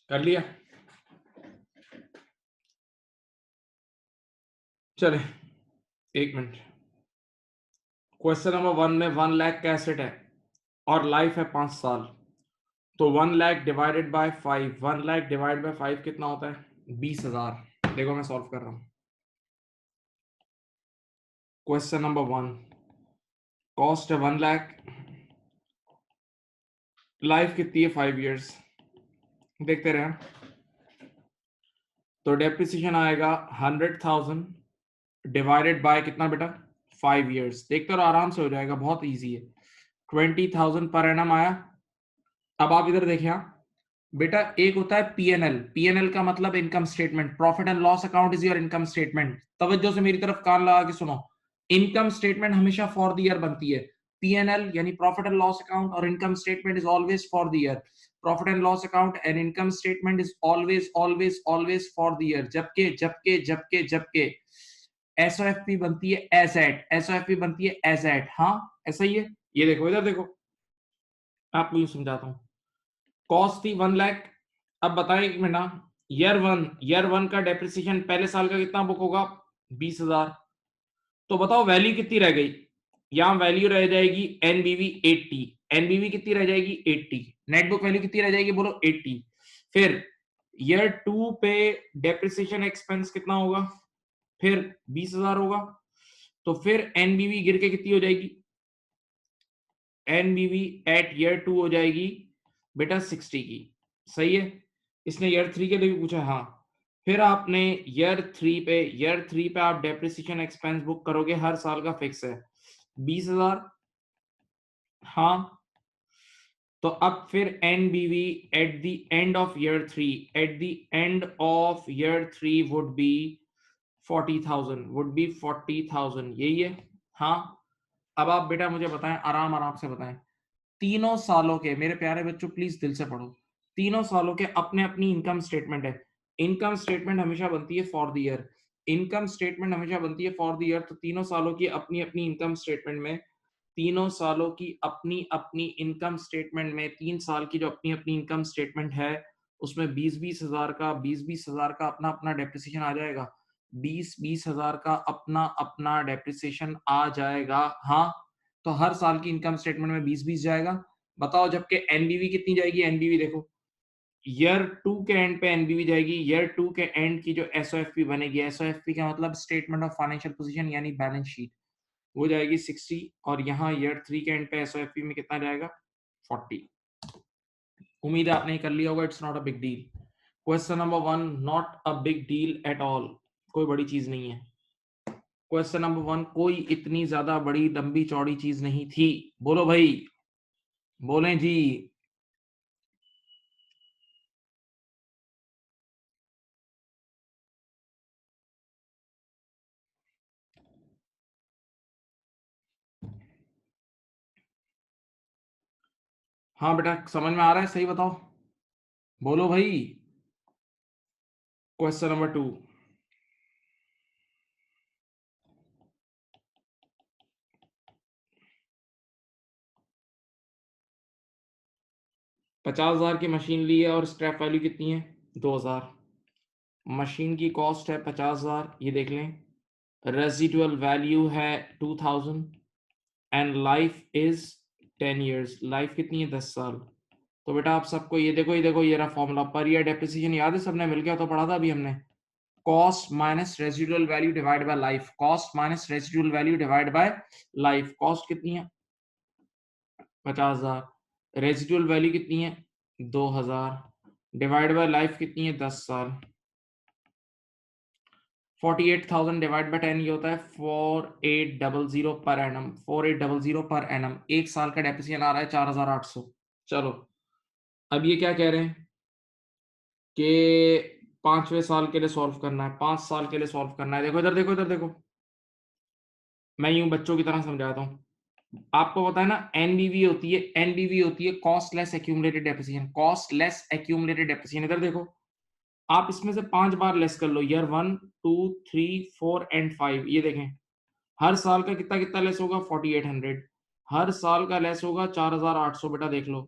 कर लिया? चले, एक मिनट। क्वेश्चन नंबर 1 में 1 लाख का एसेट है और लाइफ है 5 साल, तो 1 lakh divided by 5, 1 lakh divide by 5 कितना होता है? 20,000। देखो मैं सॉल्व कर रहा हूं। क्वेश्चन नंबर 1, कॉस्ट है 1 लाख, लाइफ कितनी है 5 इयर्स। देखते रहे। तो डेप्रिसिएशन आएगा 100,000 डिवाइडेड बाय कितना बेटा? 5 इयर्स। देखते रहो, आराम से हो जाएगा, बहुत इजी है। 20,000 पर एनम आया। अब आप इधर देखिए, बेटा एक होता है पीएनएल। पीएनएल का मतलब income statement, profit and loss account is your income statement. तवज्जो से मेरी तरफ कान लगा के सुनो। इनकम स्टेटमेंट हमेशा फॉर द ईयर बनती है। पीएनएल यानी प्रॉफिट एंड लॉस अकाउंट और income statement is always for the year. Profit and loss account and income statement is always always always for the year. जबकि जबकि जबकि जबकि एसओएफपी बनती है एज एट, एसओएफपी बनती है एज एट। हाँ ऐसा ही है। ये देखो, इधर देखो, आपको यूं समझाता हूं। कॉस्ट थी 1 लाख। अब बताएं एक मिनट, ईयर वन का डेप्रिसिएशन पहले साल का कितना बुक होगा? 20,000। तो बताओ वैल्यू कितनी रह गई? यहां वैल्यू रह जाएगी एनबीवी 80। एनबीवी कितनी रह जाएगी? 80। नेटबुक वैल्यू कितनी रह जाएगी? बोलो 80। फिर ईयर 2 पे डेप्रिसिएशन एक्सपेंस कितना होगा? फिर 20,000 होगा। तो फिर एनबीवी गिर के कितनी हो जाएगी? एनबीवी एट ईयर 2 हो जाएगी बेटा 60 की। सही है। इसने ईयर 3 के लिए भी पूछा। हाँ। फिर आपने ईयर 3 पे आप डेप्रिसिएशन एक्सपेंस बुक करोगे, हर साल का फिक्स है 20,000। हाँ। तो अब फिर NBV at the end of year 3, at the end of year 3 would be 40,000, would be 40,000। यही है। हाँ। अब आप बेटा मुझे बताएं, आराम आराम से बताएं। तीनों सालों के, मेरे प्यारे बच्चों प्लीज दिल से पढ़ो, तीनों सालों के अपने अपनी इनकम स्टेटमेंट है। इनकम स्टेटमेंट हमेशा बनती है for the year. Income statement हमेशा बनती है फॉर द ईयर। तो तीनों सालों की अपनी अपनी इनकम स्टेटमेंट में, तीनों सालों की अपनी अपनी इनकम स्टेटमेंट में, 3 साल की जो अपनी अपनी इनकम स्टेटमेंट है, उसमें 20,000 का अपना अपना डेप्रिसिएशन आ जाएगा। 20,000 का अपना अपना डेप्रिसिएशन आ जाएगा। हाँ। तो हर साल की इनकम स्टेटमेंट में 20 जाएगा। बताओ जबकि एनबीवी कितनी जाएगी? एनबीवी देखो, ईयर 2 के एंड पे एनबीवी जाएगी। ईयर 2 के एंड की जो एसओएफपी बनेगी, एसओएफपी का मतलब स्टेटमेंट ऑफ फाइनेंशियल पोजीशन यानी बैलेंस शीट, वो जाएगी 60। और यहाँ ईयर 3 के एंड पे एसओएफपी में कितना जाएगा? 40। उम्मीद है आपने कर लिया होगा। It's not a big deal. Question number 1, not a big deal at all. कोई बड़ी चीज नहीं है। क्वेश्चन नंबर 1, कोई इतनी ज्यादा बड़ी लंबी चौड़ी चीज नहीं थी। बोलो भाई, बोलें जी। हाँ बेटा समझ में आ रहा है? सही बताओ, बोलो भाई। क्वेश्चन नंबर 2, 50,000 की मशीन ली है और स्क्रैप वैल्यू कितनी है? 2,000। मशीन की कॉस्ट है 50,000, ये देख लें। रेजिडुअल वैल्यू है 2,000 and life is 10 years. Life कितनी है? 10 साल। तो बेटा आप सबको ये देखो, ये देखो, ये रहा फॉर्मूला। पर ईयर डेप्रिसिएशन याद है? सबने मिलकर तो पढ़ा था अभी हमने। Cost minus residual value divide by life. Cost minus residual value divide by life. Cost कितनी है? 50,000। रेजिडुअल वैल्यू कितनी है? 2,000 डिवाइड बाय लाइफ कितनी है? 10 साल। 48,000 डिवाइड बाय 10 ये होता है 4800 पर एनम। 4800 per annum. एक साल का डेप्रिसिएशन आ रहा है 4,800। चलो, अब ये क्या कह रहे हैं कि 5वें साल के लिए सॉल्व करना है, 5 साल के लिए सॉल्व करना है। देखो इधर देखो, इधर देखो, मैं यूं बच्चों की तरह समझाता हूं। आपको पता है ना, एनबीवी होती है, एनबीवी होती है cost less accumulated depreciation. Cost less accumulated depreciation. इधर देखो, आप इसमें से 5 बार लेस कर लो। Year 1, 2, 3, 4 and 5। ये देखें, हर साल का कितना कितना लेस होगा? 4800। हर साल का लेस होगा 4,800। बेटा देख लो,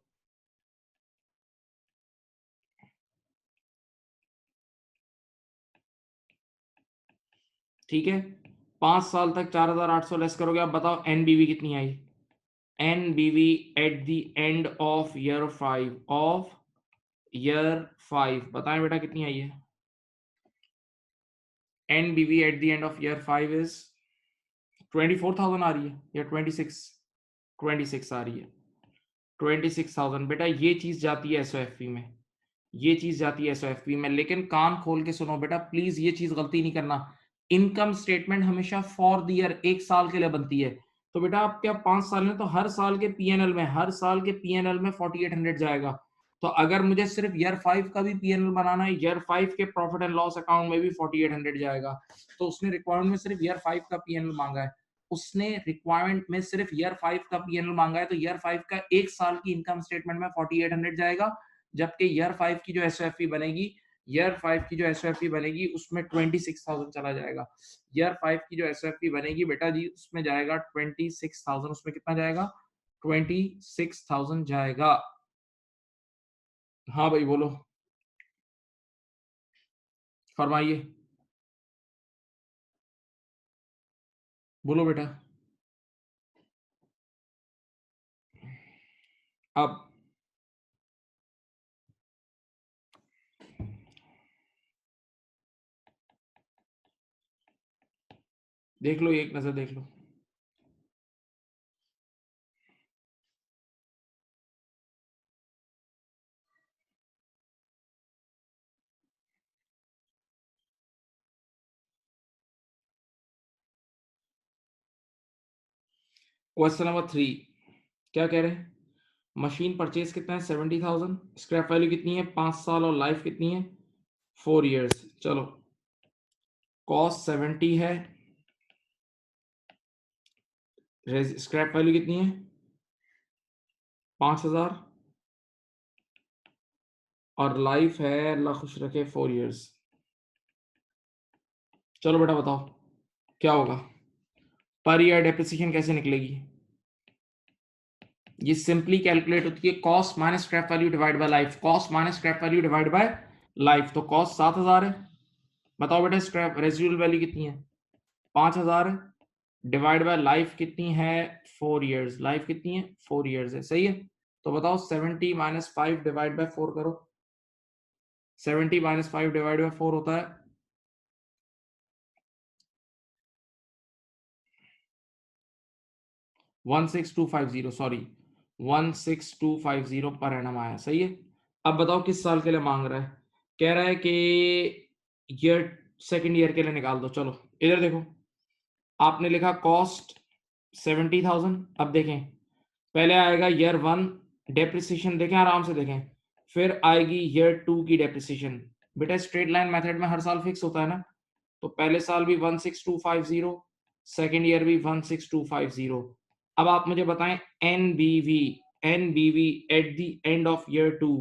ठीक है, 5 साल तक 4800 लेस करोगे। अब बताओ एनबीवी कितनी आई? NBV at the end of year 5 बताएं बेटा कितनी आई है? NBV at the end of year 5 is 24,000 आ रही है या 26 आ रही है? 26,000 बेटा, ये चीज जाती है एसओएफपी में, ये चीज जाती है एसओएफपी में। लेकिन कान खोल के सुनो बेटा, प्लीज ये चीज गलती नहीं करना। इनकम स्टेटमेंट हमेशा फॉर द ईयर, एक साल के लिए बनती है। तो बेटा आप क्या 5 साल में, तो हर साल के पीएनएल में, हर साल के पीएनएल में 4800 जाएगा। तो अगर मुझे सिर्फ ईयर 5 का भी पीएनएल बनाना है, ईयर 5 के प्रॉफिट एंड लॉस अकाउंट में भी 4800 जाएगा। तो उसने रिक्वायरमेंट में सिर्फ ईयर 5 का पीएनएल मांगा है, उसने रिक्वायरमेंट में सिर्फ ईयर 5 का पीएनएल मांगा है, तो ईयर 5 का एक साल की इनकम स्टेटमेंट में 4800 जाएगा। जबकि ईयर 5 की जो एसओएफपी बनेगी, ईयर 5 की जो एसओएफपी बनेगी उसमें 26,000 चला जाएगा। ईयर 5 की जो एसओएफपी बनेगी बेटा जी, उसमें जाएगा 26,000। उसमें कितना जाएगा? 26,000 जाएगा। हाँ भाई बोलो, फरमाइए, बोलो बेटा। अब देख लो, एक नजर देख लो। क्वेश्चन नंबर 3 क्या कह रहे हैं? मशीन परचेज कितना है? 70,000। स्क्रैप वैल्यू कितनी है? 5 साल। और लाइफ कितनी है? 4 years। चलो, कॉस्ट 70 है, स्क्रैप वैल्यू कितनी है? 5,000। और लाइफ है, अल्लाह खुश रखे, 4 years। चलो बेटा बताओ क्या होगा? पर ईयर डेप्रिसिएशन कैसे निकलेगी? ये सिंपली कैलकुलेट होती है cost minus scrap value divide by life. Cost minus scrap value divide by life. तो कॉस्ट 7,000 है, बताओ बेटा स्क्रैप रेजिडुअल वैल्यू कितनी है? 5,000 है, डिवाइड बाय लाइफ कितनी है? 4 years। लाइफ कितनी है? 4 years है, सही है। तो बताओ 70 माइनस 5 डिवाइड बाय 4 करो। 70 माइनस 5 डिवाइड बाय 4 होता है 16,250, सॉरी 16,250 पर एनम आया, सही है। अब बताओ किस साल के लिए मांग रहा है? कह रहा है कि ईयर, सेकंड ईयर के लिए निकाल दो। चलो इधर देखो, आपने लिखा कॉस्ट 70,000। अब देखें, पहले आएगा ईयर 1 डेप्रिसिएशन, देखें आराम से देखें, फिर आएगी ईयर 2 की डेप्रिसिएशन। बेटा स्ट्रेट लाइन मेथड में हर साल फिक्स होता है ना, तो पहले साल भी 16,250, सेकेंड ईयर भी 16,250। अब आप मुझे बताएं NBV, NBV at the end of year 2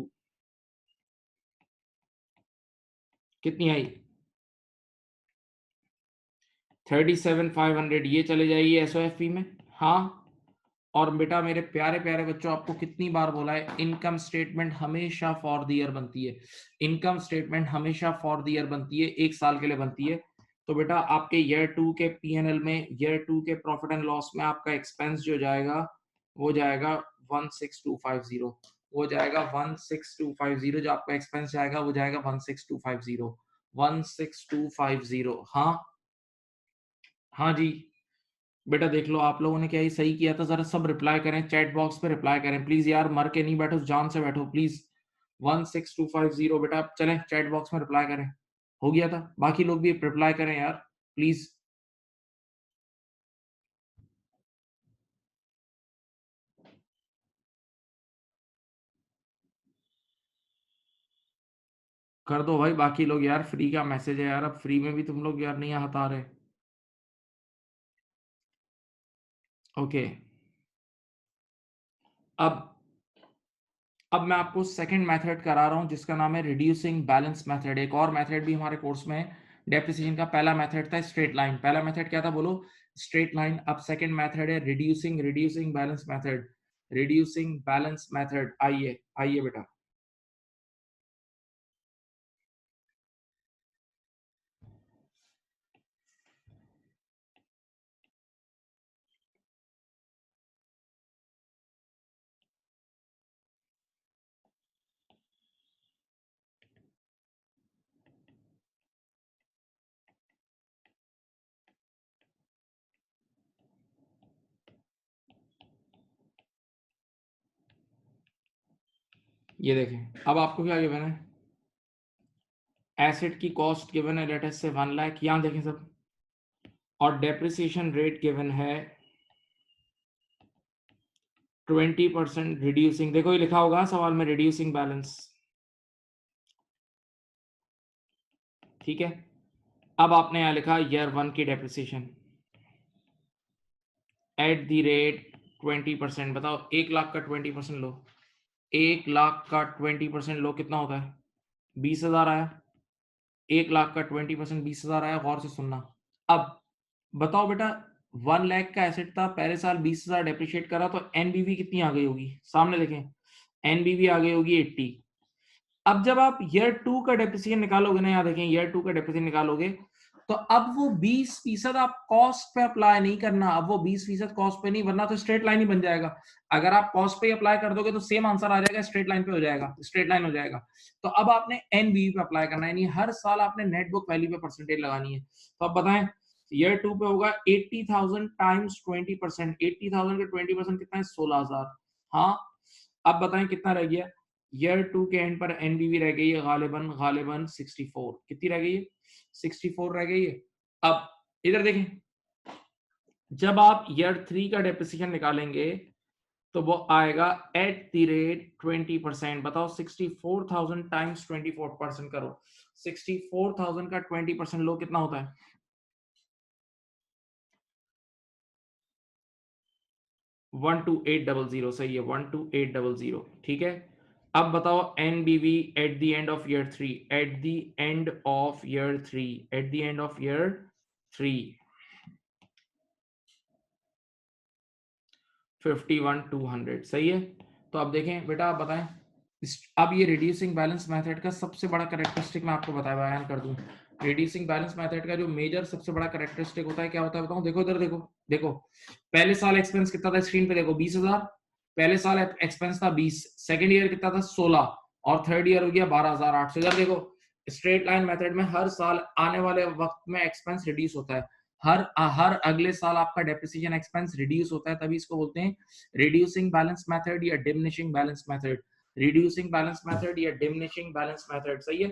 कितनी आई? 37,500। ये चले जाइए एसओएफपी में। हाँ, और बेटा मेरे प्यारे प्यारे बच्चों, आपको कितनी बार बोला है, इनकम स्टेटमेंट हमेशा फॉर द ईयर बनती है। इनकम स्टेटमेंट हमेशा फॉर द ईयर बनती है, एक साल के लिए बनती है। तो बेटा आपके ईयर 2 के पीएनएल में, ईयर 2 के प्रॉफिट एंड लॉस में आपका एक्सपेंस जो जाएगा वो जाएगा 16,250। वो जाएगा 16,250। जो आपका एक्सपेंस जाएगा वो जाएगा 16,250। 16,250। हाँ, हाँ जी। बेटा देख लो, आप लोगों ने क्या ही सही किया था? जरा सब रिप्लाई करें, चैट बॉक्स पे रिप्लाई करें प्लीज यार, मर के नहीं बैठो, जान से बैठो प्लीज। 16,250 बेटा, आप चलें चैट बॉक्स में रिप्लाई करें। हो गया था, बाकी लोग भी रिप्लाई करें यार प्लीज। कर दो भाई बाकी लोग यार, फ्री का मैसेज है यार, अब फ्री में भी तुम लोग यार नहीं हता रहे। ओके, अब अब मैं आपको सेकंड मेथड करा रहा हूं जिसका नाम है रिड्यूसिंग बैलेंस मेथड। एक और मेथड भी हमारे कोर्स में है डेप्रिसिएशन का। पहला मेथड था स्ट्रेट लाइन, पहला मेथड क्या था बोलो? Straight line. अब सेकंड मेथड है reducing, reducing balance method, reducing balance method. आइए आइए बेटा, ये देखें, अब आपको क्या गिवन है, एसेट की कॉस्ट गिवन है लेट अस से 1 लाख, यहां देखें सब, और डेप्रिसिएशन रेट गिवन है 20% रिड्यूसिंग, देखो ये लिखा होगा सवाल में रिड्यूसिंग बैलेंस, ठीक है। अब आपने यहां लिखा ईयर 1 की डेप्रिसिएशन एट द रेट 20%, बताओ 1 लाख का 20% लो, 1 लाख का 20% लो, कितना होता है, 20,000 आया। 1 लाख का 20% 20,000 आया, गौर से सुनना। अब बताओ बेटा, 1 लाख का एसेट था, पहले साल 20,000 डेप्रिशिएट करा, तो एनबीवी कितनी आ गई होगी, सामने देखें, एनबीवी आ गई होगी 80। अब जब आप ईयर 2 का डेप्रिसिएशन निकालोगे ना, यहाँ देखें ईयर 2 का डेप्रिसिएशन निकालोगे, तो अब वो 20% आप कॉस्ट पे अप्लाई नहीं करना, अब वो 20% कॉस्ट पे नहीं, वरना तो स्ट्रेट लाइन ही बन जाएगा। अगर आप कॉस्ट पे अप्लाई कर दोगे तो सेम आंसर आ जाएगा, स्ट्रेट लाइन पे हो जाएगा, स्ट्रेट लाइन हो जाएगा। तो अब आपने एनबीवी पे अप्लाई करना है, यानी हर साल आपने नेट बुक वैल्यू पे परसेंटेज लगानी है। तो अब बताएं, ईयर 2 पे होगा 80,000 टाइम्स 20%, 80,000 का 20% कितना है, 16,000। हाँ, अब बताएं कितना रह गया, ईयर 2 के एंड पर एनबीवी रह गई है गालिबन गालिबन 64, कितनी रह गई है, 64 रह गई है। अब इधर देखें, जब आप ईयर 3 का डेप्रिसिएशन निकालेंगे तो वो आएगा एट द रेट 20%, बताओ 64,000 टाइम्स 24% करो, 64,000 का 20% लो, कितना होता है, 12800, सही है, 12800, ठीक है। अब बताओ NBV at the end of year 3, at the end of year 3, at the end of year 3, 51,200, सही है। तो अब देखें बेटा, आप बताएं, अब ये रिड्यूसिंग बैलेंस मेथड का सबसे बड़ा कैरेक्टरिस्टिक मैं आपको बयान कर दूं। रिड्यूसिंग बैलेंस मेथड का जो मेजर सबसे बड़ा कैरेक्टरिस्टिक होता है, क्या होता है बताऊं, देखो इधर देखो, देखो पहले साल एक्सपेंस कितना था, स्क्रीन पे देखो 20,000, पहले साल एक्सपेंस था 20, सेकेंड ईयर कितना था 16, और थर्ड ईयर हो गया 12,800। इधर देखो, स्ट्रेट लाइन मेथड में हर साल आने वाले वक्त में एक्सपेंस रिड्यूस होता है, हर हर अगले साल आपका डेप्रिसिएशन एक्सपेंस रिड्यूस होता है, तभी इसको बोलते हैं रिड्यूसिंग बैलेंस मेथड या diminishing balance method, reducing balance method या डिमिनिशिंग बैलेंस मेथड, सही है।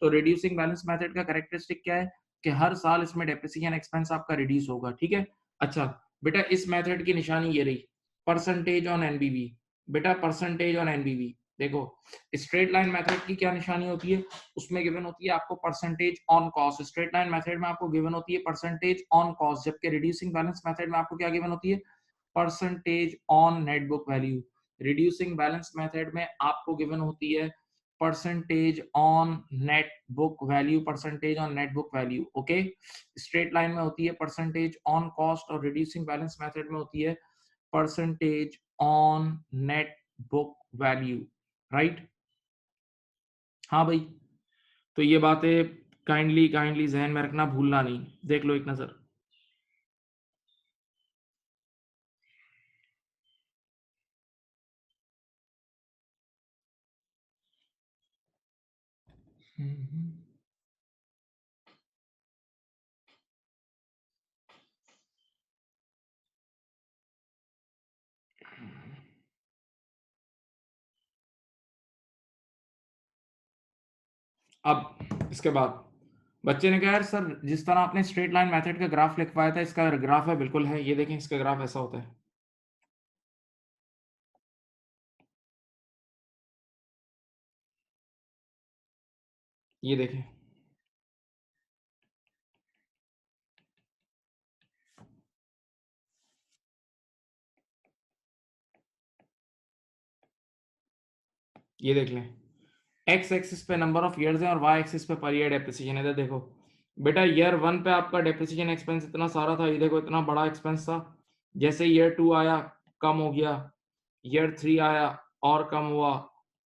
तो रिड्यूसिंग बैलेंस मेथड का कैरेक्टरिस्टिक क्या है कि हर साल इसमें डेप्रिसिएशन एक्सपेंस आपका रिड्यूस होगा, ठीक है। अच्छा बेटा, इस मेथड की निशानी ये रही, परसेंटेज ऑन एनबीवी, बेटा परसेंटेज ऑन एनबीवी, देखो स्ट्रेट लाइन मेथड की क्या निशानी होती है, उसमें गिवन होती है आपको percentage on cost, straight line method में आपको गिवन होती है परसेंटेज ऑन कॉस्ट, जबकि रिड्यूसिंग बैलेंस मेथड में आपको क्या गिवन होती है, percentage on net book value. Reducing balance method में आपको गिवन होती है percentage on net book value, percentage on net book value, okay. Straight line में होती है परसेंटेज ऑन कॉस्ट, और रिड्यूसिंग बैलेंस मेथड में होती है percentage on net book value, right. हाँ भाई, तो ये बातें काइंडली काइंडली जहन में रखना, भूलना नहीं, देख लो एक नजर। अब इसके बाद बच्चे ने कहा यार सर, जिस तरह आपने स्ट्रेट लाइन मेथड का ग्राफ लिखवाया था, इसका ग्राफ है, बिल्कुल है, ये देखें इसका ग्राफ ऐसा होता है, ये देखें, ये देख लें, एक्स एक्सिस पे नंबर ऑफ ईयर्स है और वाई एक्सिस पे पर ईयर डेप्रिसिएशन है। इधर देखो बेटा, ईयर 1 पे आपका डेप्रिसिएशन एक्सपेंस इतना सारा था, ये देखो इतना बड़ा एक्सपेंस था, जैसे ईयर 2 आया कम हो गया, ईयर 3 आया और कम हुआ,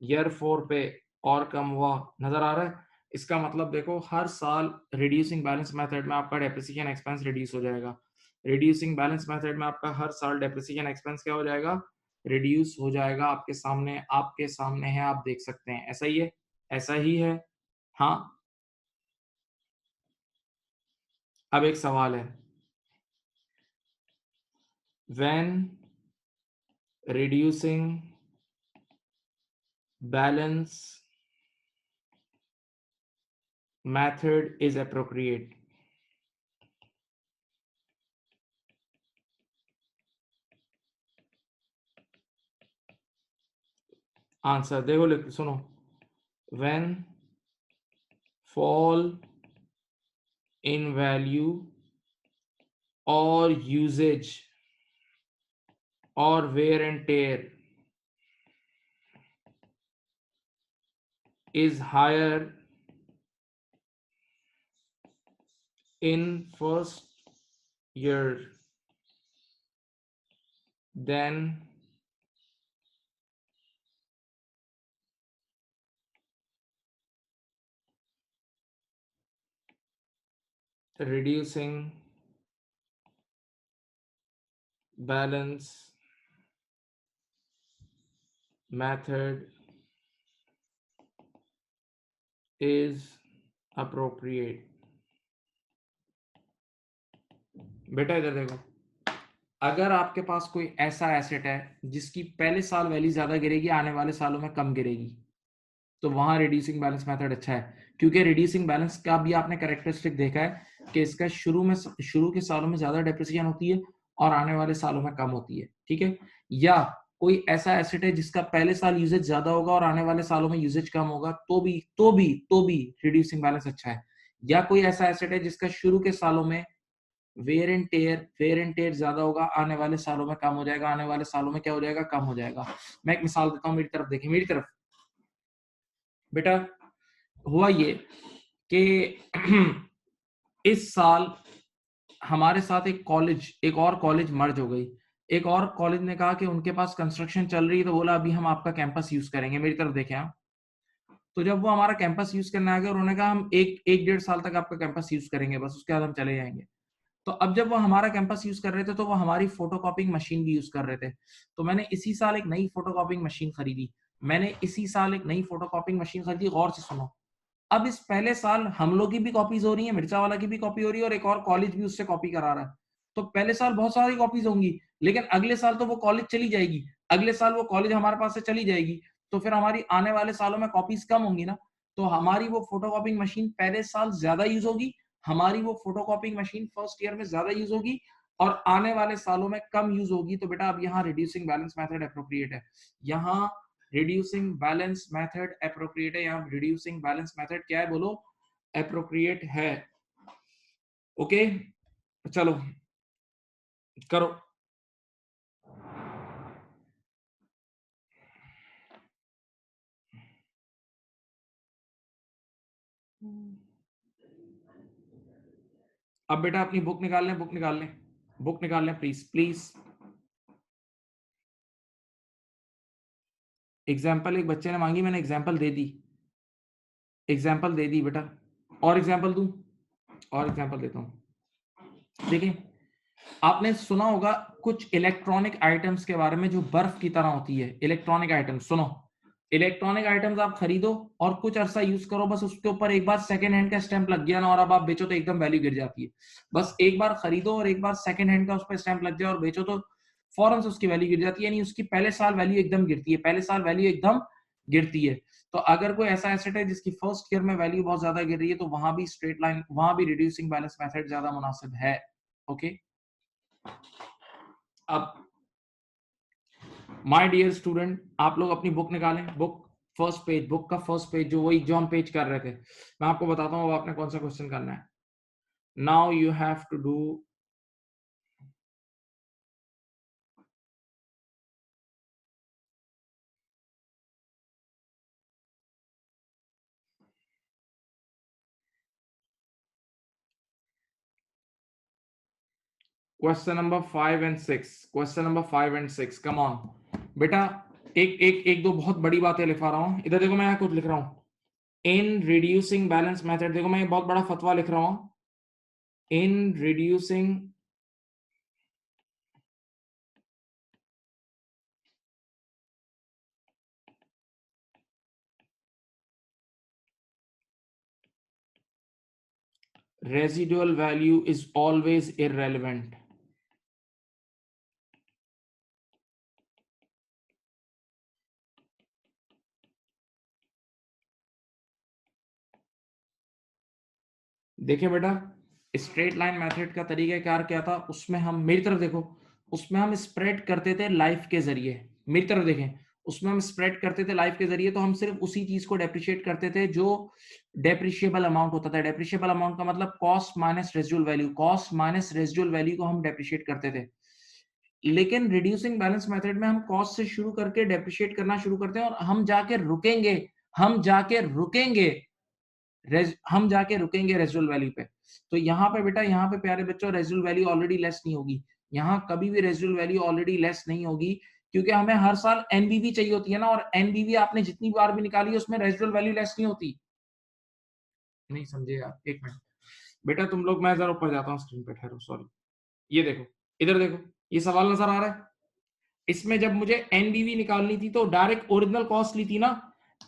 ईयर 4 पे और कम हुआ, नजर आ रहा है। इसका मतलब देखो, हर साल रिड्यूसिंग बैलेंस मेथड में आपका डेप्रिसिएशन एक्सपेंस रिड्यूस हो जाएगा, रिड्यूसिंग बैलेंस मेथड में आपका हर साल डेप्रिसिएशन एक्सपेंस क्या हो जाएगा, रिड्यूस हो जाएगा। आपके सामने है, आप देख सकते हैं, ऐसा ही है, ऐसा ही है। हाँ, अब एक सवाल है, when reducing balance method is appropriate. Answer देखो, सुनो, when fall in value or usage or wear and tear is higher in first year than reducing balance method is appropriate. बेटा इधर देखो, अगर आपके पास कोई ऐसा एसेट है जिसकी पहले साल वैल्यू ज्यादा गिरेगी, आने वाले सालों में कम गिरेगी, तो वहां रिड्यूसिंग बैलेंस मेथड अच्छा है, क्योंकि रिड्यूसिंग बैलेंस का भी आपने कैरेक्टरिस्टिक देखा है कि इसका शुरू के सालों में ज्यादा डेप्रिसिएशन होती है और आने वाले सालों में कम होती है, ठीक है। या कोई ऐसा एसेट है जिसका पहले साल यूजेज ज्यादा होगा और आने वाले सालों में यूजेज कम होगा, तो भी रिड्यूसिंग बैलेंस अच्छा है। या कोई ऐसा एसेट है जिसका शुरू के सालों में वेयर एंड टेयर ज्यादा होगा, आने वाले सालों में कम हो जाएगा, आने वाले सालों में क्या हो जाएगा, कम हो जाएगा। मैं एक मिसाल देता हूं, मेरी तरफ देखिए, मेरी तरफ बेटा, हुआ ये कि इस साल हमारे साथ एक और कॉलेज मर्ज हो गई। एक और कॉलेज ने कहा कि उनके पास कंस्ट्रक्शन चल रही है, तो बोला अभी हम आपका कैंपस यूज करेंगे। मेरी तरफ देखें आप, तो जब वो हमारा कैंपस यूज करने आ गए, उन्होंने कहा हम एक डेढ़ साल तक आपका कैंपस यूज करेंगे, बस उसके बाद हम चले जाएंगे। तो अब जब वो हमारा कैंपस यूज कर रहे थे, तो वो हमारी फोटोकॉपिंग मशीन भी यूज कर रहे थे। तो मैंने इसी साल एक नई फोटोकॉपिंग मशीन खरीदी। गौर से सुनो, अब इस पहले साल हम लोग की भी कॉपीज हो रही है, मिर्चा वाला की भी कॉपी हो रही है, और एक और कॉलेज भी उससे कॉपी करा रहा है। तो पहले साल बहुत सारी कॉपीज होंगी, लेकिन अगले साल तो वो कॉलेज चली जाएगी, अगले साल वो कॉलेज हमारे पास से चली जाएगी, तो फिर हमारी आने वाले सालों में कॉपीज कम होंगी ना। तो हमारी वो फोटोकॉपिंग मशीन पहले साल ज्यादा यूज होगी, हमारी वो फोटोकॉपिंग मशीन फर्स्ट ईयर में ज्यादा यूज होगी, और आने वाले सालों में कम यूज होगी। तो बेटा अब यहाँ रिड्यूसिंग बैलेंस मेथड अप्रोप्रिएट है। यहाँ रिड्यूसिंग बैलेंस मेथड अप्रोप्रिएट है। यहाँ रिड्यूसिंग बैलेंस मेथड क्या है, बोलो, अप्रोप्रिएट है। ओके, चलो करो। अब बेटा अपनी बुक निकाल लें, बुक निकाल लें प्लीज प्लीज। एग्जाम्पल एक बच्चे ने मांगी, मैंने एग्जाम्पल दे दी बेटा। और एग्जाम्पल दूं, और एग्जाम्पल देता हूं। देखिए, आपने सुना होगा कुछ इलेक्ट्रॉनिक आइटम्स के बारे में जो बर्फ की तरह होती है। इलेक्ट्रॉनिक आइटम्स सुनो, इलेक्ट्रॉनिक आइटम्स आप खरीदो और कुछ अरसा यूज करो, बस उसके ऊपर एक बार सेकंड हैंड का स्टैंप लग गया ना, और अब आप बेचो तो एकदम वैल्यू गिर जाती है। बस एक बार खरीदो और एक बार सेकंड हैंड का उस पर स्टैंप लग जाए और बेचो, तो फौरन से उसकी वैल्यू गिर जाती है। यानी उसकी पहले साल वैल्यू एकदम गिरती है, पहले साल वैल्यू एकदम गिरती है। तो अगर कोई ऐसा एसेट है जिसकी फर्स्ट ईयर में वैल्यू बहुत ज्यादा गिर रही है, तो वहां भी स्ट्रेट लाइन, वहां भी रिड्यूसिंग बैलेंस मेथड ज्यादा मुनासिब है। ओके, अब माय डियर स्टूडेंट, आप लोग अपनी बुक निकालें, बुक का फर्स्ट पेज, जो वही जो हम पेज कर रहे थे, मैं आपको बताता हूँ अब आपने कौन सा क्वेश्चन करना है। Now you have to do question number 5 and 6 come on बेटा। एक दो बहुत बड़ी बातें लिखवा रहा हूं, इधर देखो, मैं यहाँ कुछ लिख रहा हूं। इन रिड्यूसिंग बैलेंस मेथड, देखो मैं ये बहुत बड़ा फतवा लिख रहा हूं। In reducing residual value is always irrelevant. देखिए बेटा, स्ट्रेट लाइन मेथड का तरीक़ाकार क्या था, उसमें हम मेरी तरफ देखो, उसमें हम स्प्रेड करते थे लाइफ के ज़रिए। मेरी तरफ देखें, उसमें हम स्प्रेड करते थे लाइफ के ज़रिए, तो हम सिर्फ़ उसी चीज़ को डेप्रिशिएट करते थे जो डेप्रिशिएबल अमाउंट होता था। डेप्रिशिएबल अमाउंट का मतलब cost minus residual value, cost minus residual value को हम डेप्रिशिएट करते थे। लेकिन रिड्यूसिंग बैलेंस मेथड में हम कॉस्ट से शुरू करके डेप्रिशिएट करना शुरू करते हैं और हम जाके रुकेंगे हम जाके रुकेंगे रेसिडुअल वैल्यू पे। तो यहाँ पे बेटा, यहाँ पे प्यारे बच्चों रेसिडुअल वैल्यू ऑलरेडी लेस नहीं होगी। यहाँ कभी भी रेसिडुअल वैल्यू ऑलरेडी लेस नहीं होगी, क्योंकि हमें हर साल एनबीवी चाहिए होती है ना, और एनबीवी आपने जितनी बार भी निकाली है उसमें रेसिडुअल वैल्यू लेस नहीं होती। नहीं समझे यार, एक मिनट बेटा, तुम लोग, मैं जरा ऊपर जाता हूँ स्क्रीन पे, ठहरो, सॉरी। ये देखो, इधर देखो, ये सवाल नजर आ रहा है? इसमें जब मुझे एनबीवी निकालनी थी तो डायरेक्ट ओरिजिनल कॉस्ट ली थी ना।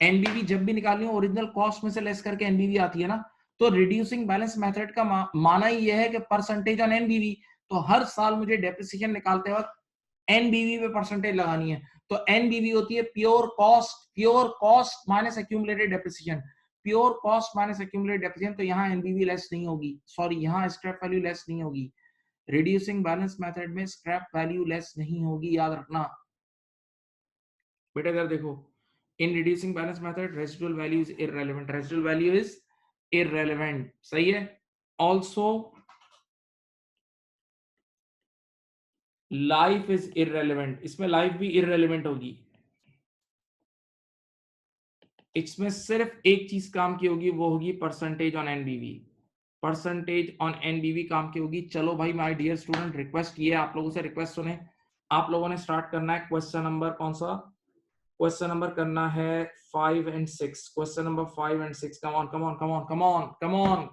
एनबीवी जब भी निकालनी हो, ओरिजिनल कॉस्ट में से लेस करके एनबीवी आती है ना। तो रिड्यूसिंग बैलेंस मेथड का माना ही यह है कि परसेंटेज ऑन एनबीवी। तो हर साल मुझे डेप्रिसिएशन निकालते वक्त एनबीवी पे परसेंटेज लगानी है। तो एनबीवी होती है pure cost minus accumulated depreciation. Pure cost minus accumulated depreciation, तो यहाँ एनबीवी लेस नहीं होगी, सॉरी, यहाँ स्क्रैप वैल्यू लेस नहीं होगी। रिड्यूसिंग बैलेंस मेथड में स्क्रैप वैल्यू लेस नहीं होगी, याद रखना बेटा। इधर देखो, in reducing balance method residual value is irrelevant, residual value is irrelevant, सही है। ऑल्सो लाइफ इज इररेलेवेंट, इसमें लाइफ भी इररेलेवेंट होगी। इसमें सिर्फ एक चीज काम की होगी, वो होगी percentage on NBV. Percentage on एनबीवी काम की होगी। चलो भाई, माय डियर स्टूडेंट, रिक्वेस्ट ये आप लोगों से, रिक्वेस्ट सुने, आप लोगों ने स्टार्ट करना है क्वेश्चन नंबर कौन सा, क्वेश्चन नंबर करना है 5 and 6, question number 5 and 6, come on come on come on come on come on.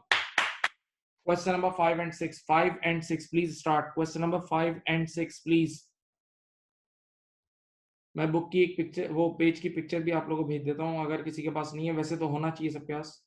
Question number 5 and 6, 5 and 6 please start, question number 5 and 6 please. मैं बुक की एक पिक्चर, वो पेज की picture भी आप लोगों को भेज देता हूँ, अगर किसी के पास नहीं है, वैसे तो होना चाहिए सबके पास।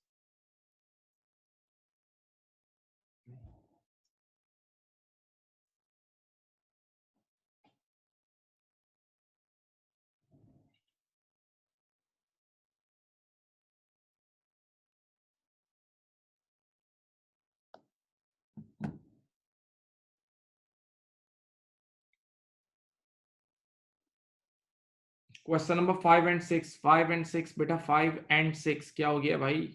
क्वेश्चन नंबर 5 and 6, 5 and 6 बेटा, 5 and 6 क्या हो गया भाई?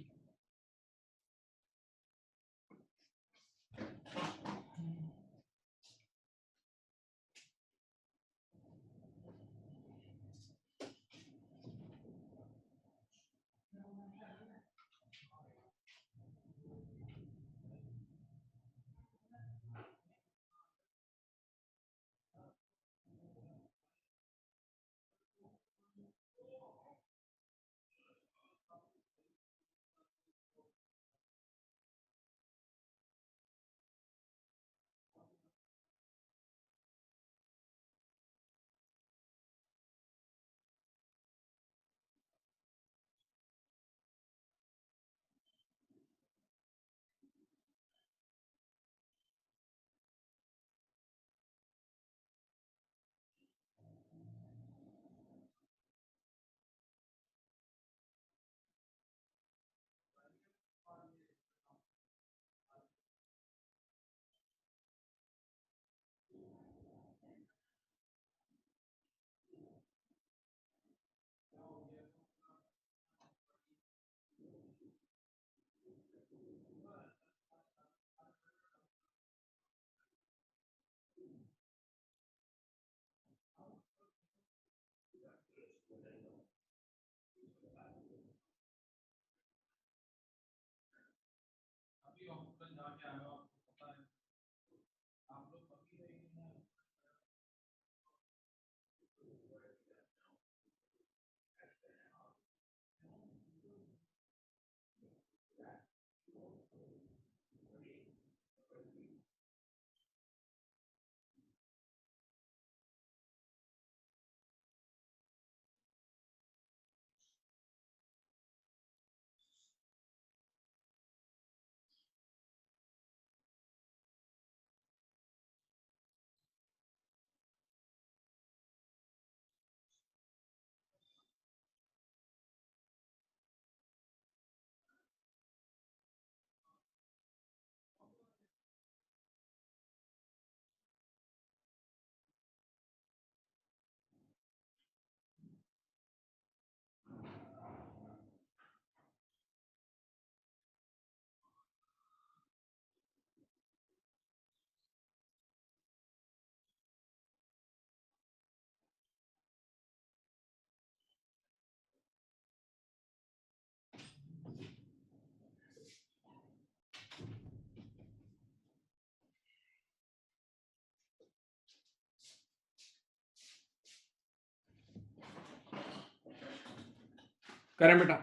करें बेटा।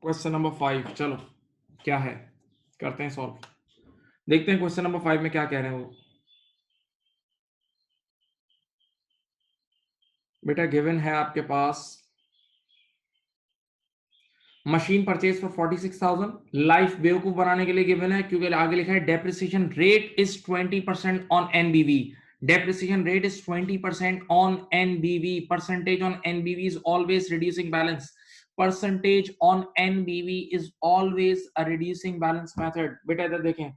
क्वेश्चन नंबर 5, चलो क्या है, करते हैं सॉल्व। देखते हैं क्वेश्चन नंबर 5 में क्या कह रहे हैं वो। बेटा गिवन है आपके पास मशीन परचेज फॉर 46,000। लाइफ बेवकूफ बनाने के लिए गिवन है क्योंकि आगे लिखा है depreciation rate is 20% on NBV. Depreciation rate is 20% on NBV. Percentage on NBV is always reducing balance. Percentage on NBV is always a reducing balance method. बेटा इधर देखें,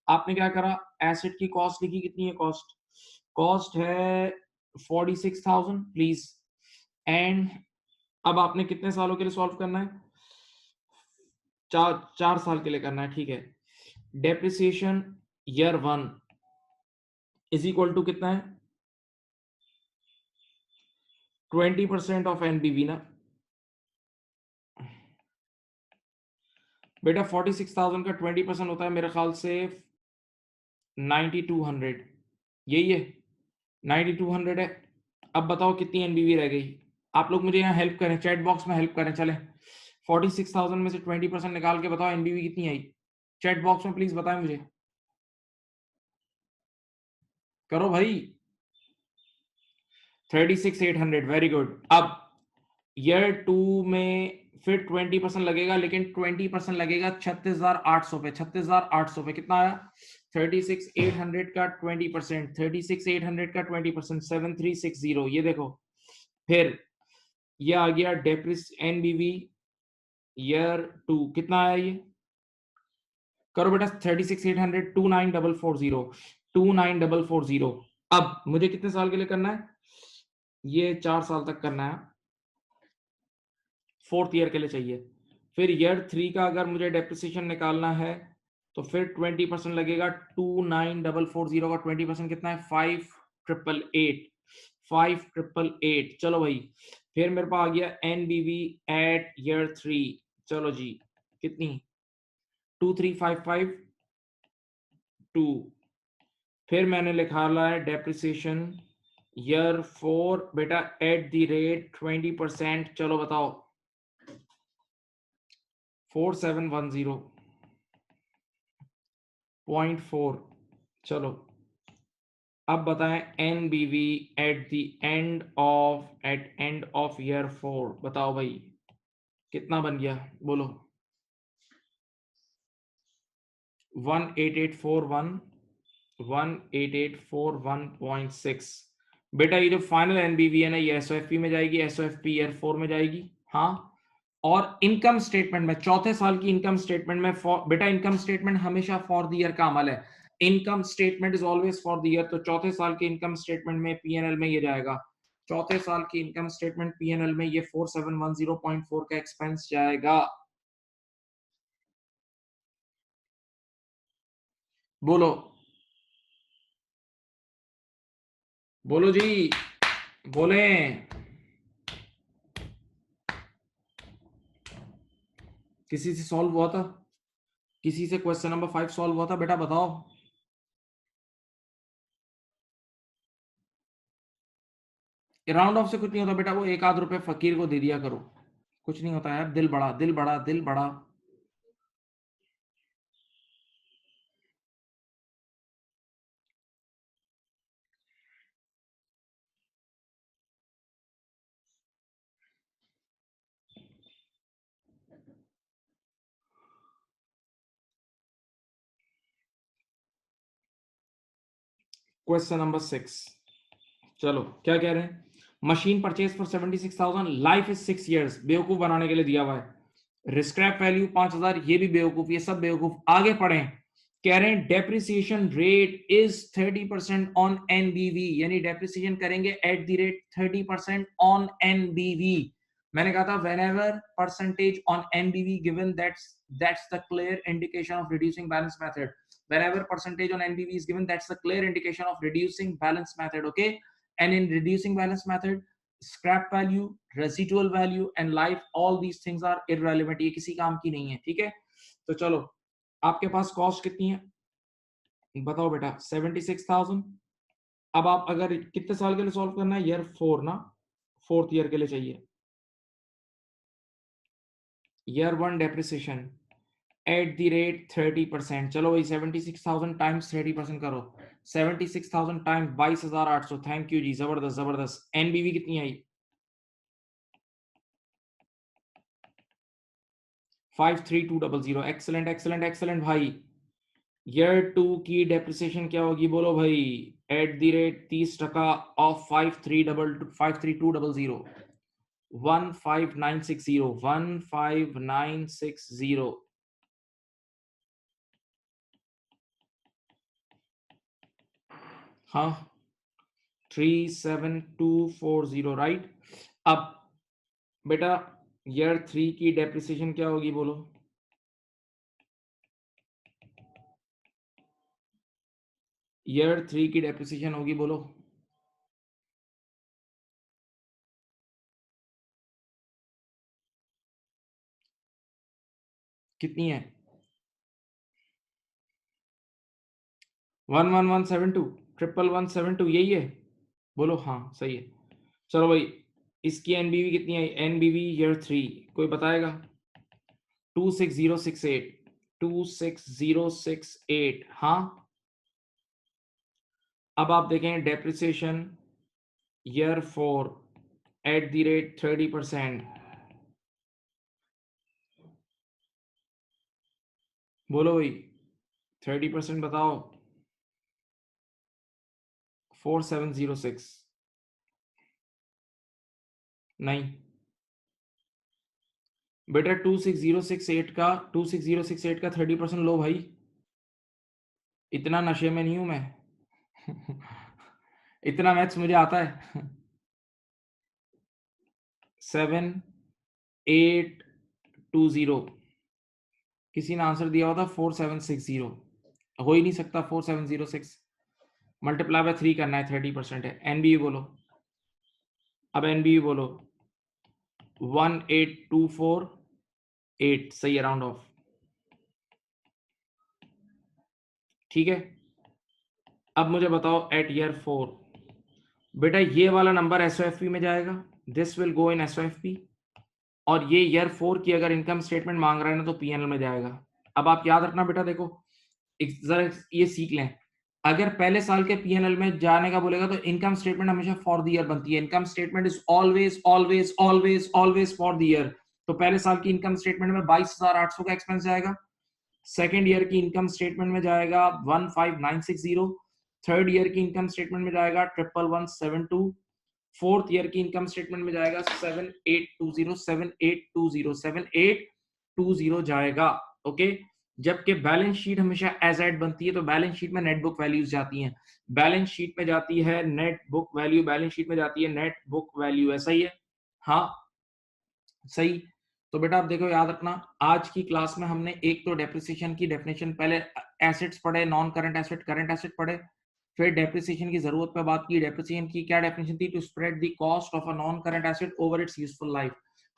आपने क्या करा, एसेट की कॉस्ट लिखी, कितनी है कॉस्ट, कॉस्ट है 46,000 प्लीज। एंड अब आपने कितने सालों के लिए सॉल्व करना है, 4 साल के लिए करना है, ठीक है। Depreciation year 1 is equal to कितना है, 20% ऑफ एनबीवी ना बेटा। 46,000 का 20% होता है मेरे ख्याल से 9200, यही है, 9200 है। अब बताओ कितनी एनबीवी रह गई। आप लोग मुझे यहाँ हेल्प करें, चैट बॉक्स में हेल्प करें, चले 46,000 में से 20% निकाल के बताओ एनबीवी कितनी आई। चैट बॉक्स में प्लीज बताएं मुझे, करो भाई। 36,800, वेरी गुड। अब ईयर 2 में फिर 20% लगेगा, लेकिन 20% लगेगा 36,800 पे। 36,800 पे कितना आया, 36,800 का 20%, 36,800 का 20%, 7360। ये देखो, फिर ये आ गया डेप्रिस एनबीवी ईयर 2 कितना आया ये, करो बेटा 36,800, 29,440, 29,440। अब मुझे कितने साल के लिए करना है, ये 4 साल तक करना है, 4th ईयर के लिए चाहिए। फिर ईयर 3 का अगर मुझे डेप्रिसिएशन निकालना है तो फिर 20% लगेगा। 29,440 का 20% कितना है, 5,888, 5,888। चलो भाई, फिर मेरे पास आ गया एनबीवी एट ईयर 3, चलो जी कितनी, 23,552। फिर मैंने लिखा ला है डेप्रिसिएशन ईयर 4 बेटा एट द रेट 20%, चलो बताओ 4710.4। चलो अब बताएं एनबीवी एट एंड ऑफ ईयर 4, बताओ भाई कितना बन गया, बोलो। 18841, 18841.6। बेटा ये जो फाइनल एनबीवी है ना, ये एसओएफपी में जाएगी, एसओएफपी ईयर 4 में जाएगी, हाँ। और इनकम स्टेटमेंट में, चौथे साल की इनकम स्टेटमेंट में बेटा इनकम स्टेटमेंट हमेशा फॉर द ईयर का अमल है। Income statement is always for the year. तो चौथे साल की इनकम स्टेटमेंट में पीएनएल में ये जाएगा, चौथे साल की इनकम स्टेटमेंट पीएनएल में ये 4710.4 का एक्सपेंस जाएगा। बोलो, बोलो जी, बोले। किसी से सॉल्व हुआ था, किसी से क्वेश्चन नंबर 5 सॉल्व हुआ था, बेटा बताओ। राउंड ऑफ से कुछ नहीं होता बेटा, वो 1 आध रुपए फकीर को दे दिया करो, कुछ नहीं होता यार। दिल बड़ा, दिल बड़ा, दिल बड़ा। क्वेश्चन नंबर 6, चलो क्या कह रहे हैं, machine purchase for 76,000, life is 6 years, बेवकूफ बनाने के लिए दिया हुआ है। स्क्रैप वैल्यू 5,000, ये भी बेवकूफ, ये सब बेवकूफ। आगे पढ़े, कह रहे हैं डेप्रिसिएशन रेट इज 30% ऑन एनबीवी, यानी डेप्रिसिएशन करेंगे एट द रेट 30% ऑन एनबीवी। मैंने कहा था whenever percentage on NBV given, that's the clear indication of reducing balance method। whenever percentage on NBV is given, that's a clear indication of reducing balance method. Okay, and in reducing balance method, scrap value, residual value and life, all these things are irrelevant. ये किसी काम की नहीं है. ठीक है, तो चलो आपके पास कॉस्ट कितनी है बताओ बेटा? 76,000. अब आप अगर कितने साल के लिए सॉल्व करना है? ईयर 4 ना, 4th ईयर के लिए चाहिए. Year 1 depreciation at the rate 30%. चलो भाई 76,000 टाइम्स 30% करो. 76,000 टाइम 22,800. थैंक यू जी, जबरदस्त जबरदस्त. एनबीवी कितनी आई? 53200. एक्सलेंट एक्सलेंट एक्सलेंट भाई. ईयर 2 की डेप्रिसिएशन क्या होगी बोलो भाई? At the rate 30% of 53200. 15960. 15960. हाँ, 37240. राइट. अब बेटा ईयर 3 की डेप्रिसिएशन क्या होगी बोलो? ईयर 3 की डेप्रिसिएशन होगी बोलो? कितनी है? 11172. 11172 यही है बोलो? हाँ सही है. चलो भाई इसकी एनबीवी कितनी है? एनबीवी ईयर 3 कोई बताएगा? 26068. 26068. हाँ. अब आप देखें depreciation year 4 at the rate 30%. बोलो भाई 30% बताओ. 4706. नहीं बेटा 26068 का 30% लो भाई. इतना नशे में नहीं हूं मैं. इतना मैथ्स मुझे आता है. 7820. किसी ने आंसर दिया होता 4760. हो ही नहीं सकता. 4706 मल्टीप्लाई बाय 3 करना है. 30% है. एनबीवी बोलो. अब एनबीवी बोलो. 18248. सही है, राउंड ऑफ. ठीक है. अब मुझे बताओ एट ईयर 4 बेटा ये वाला नंबर एसओएफपी में जाएगा. दिस विल गो इन एसओएफपी. और ये ईयर 4 की अगर इनकम स्टेटमेंट मांग रहा है ना तो पीएनएल में जाएगा. अब आप याद रखना बेटा, देखो जरा ये सीख लें. अगर पहले साल के पीएनएल में जाने का बोलेगा तो इनकम स्टेटमेंट हमेशा फॉर द ईयर बनती है. Income statement is always always always always for the year. तो पहले साल की इनकम स्टेटमेंट में 22,800 का एक्सपेंस जाएगा. सेकेंड ईयर की इनकम स्टेटमेंट में जाएगा 15960. थर्ड ईयर की इनकम स्टेटमेंट में जाएगा 11172. फोर्थ ईयर की इनकम स्टेटमेंट में जाएगा 7820 जाएगा. ओके. जबकि बैलेंस शीट हमेशा एज एट बनती है. तो बैलेंस शीट में नेट बुक वैल्यूज जाती हैं. बैलेंस शीट में जाती है net book value. Balance sheet में जाती है नेट बुक वैल्यू. ऐसा ही है. हाँ सही. तो बेटा आप देखो याद रखना, आज की क्लास में हमने एक तो डेप्रिसिएशन की डेफिनेशन, पहले एसेट्स पढ़े, non current asset, current asset पढ़े, फिर डेप्रिसिएशन की जरूरत पे बात की. डेप्रिसिएशन की क्या डेफिनेशन थी? To spread the cost of a non current asset over its useful life.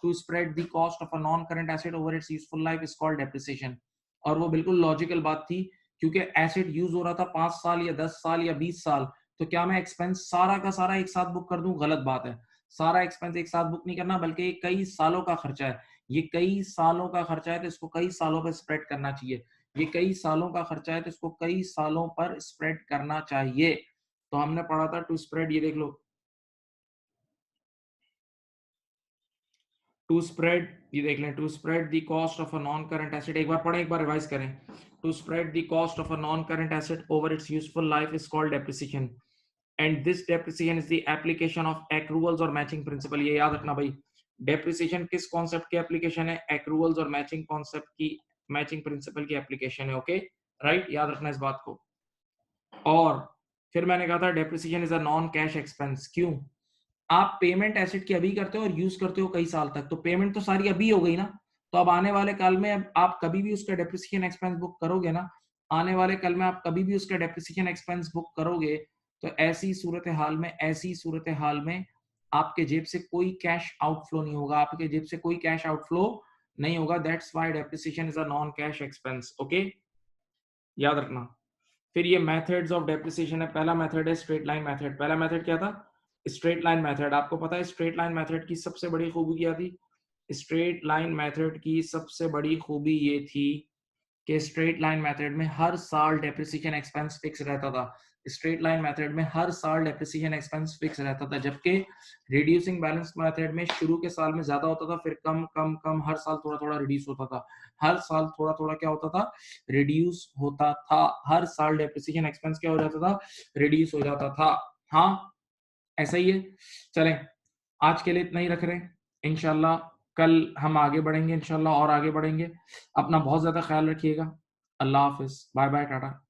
To spread the cost of a non current asset over its useful life is called depreciation. और वो बिल्कुल logical बात थी, क्योंकि asset use हो रहा था 5 साल या 10 साल या 20 साल. तो क्या मैं एक्सपेंस सारा का सारा एक साथ बुक कर दूं? गलत बात है. सारा एक्सपेंस एक साथ बुक नहीं करना, बल्कि कई सालों का खर्चा है. ये कई सालों का खर्चा है तो इसको कई सालों पर स्प्रेड करना चाहिए. ये कई सालों का खर्चा है तो इसको कई सालों पर स्प्रेड करना चाहिए. तो हमने पढ़ा था टू स्प्रेड. ये देख लो, टू स्प्रेड, ये देख लें, to spread the cost of a non current asset. एक बार पढ़ें, एक बार रिवाइज करें. To spread the cost of a non current asset over its useful life is called depreciation. And this depreciation is the application of accruals और matching principal. ये याद रखना भाई, डेप्रिसिएशन किस कॉन्सेप्ट की एप्लीकेशन है? एक्रूवल्स और मैचिंग कॉन्सेप्ट की, मैचिंग प्रिंसिपल की एप्लीकेशन है. ओके राइट, याद रखना इस बात को. और फिर मैंने कहा था depreciation is a non cash expense. क्यों? आप पेमेंट एसेट की अभी करते हो और यूज करते हो कई साल तक, तो पेमेंट तो सारी अभी हो गई ना. तो अब आने वाले काल में अब आप कभी भी उसका डेप्रिसिएशन एक्सपेंस बुक करोगे ना, आने वाले कल में आप कभी भी उसका डेप्रिसिएशन एक्सपेंस बुक करोगे, तो ऐसी सूरत हाल में आपके जेब से कोई कैश आउटफ्लो नहीं होगा, आपके जेब से कोई कैश आउटफ्लो नहीं होगा। That's why depreciation is a non cash expense, okay? याद रखना। फिर ये मेथड्स ऑफ डेप्रिसिएशन है। पहला मेथड है स्ट्रेट लाइन मेथड। पहला मेथड क्या था? Straight line method. आपको पता है स्ट्रेट लाइन मेथड की सबसे बड़ी खूबी क्या थी? स्ट्रेट लाइन मेथड की सबसे बड़ी खूबी ये थी कि स्ट्रेट लाइन मेथड में हर साल डेप्रिसिएशन एक्सपेंस फिक्स रहता था। स्ट्रेट लाइन मेथड में हर साल डेप्रिसिएशन एक्सपेंस फिक्स रहता था, जबकि रिड्यूसिंग बैलेंस मेथड में शुरू के साल में ज़्यादा होता था, फिर कम, कम, कम, हर साल थोड़ा-थोड़ा रिड्यूस होता था। हर साल थोड़ा-थोड़ा क्या होता था? रिड्यूस होता था। हर साल डेप्रिसिएशन एक्सपेंस क्या हो जाता था? रिड्यूस हो जाता था। हाँ, ऐसा ही है। चलें, आज के लिए इतना ही रख रहे हैं। इंशाल्लाह कल हम आगे बढ़ेंगे इंशाल्लाह और आगे बढ़ेंगे। अपना बहुत ज़्यादा ख़्याल रखिएगा। अल्लाह हाफ़िज़। बाय-बाय, टाटा।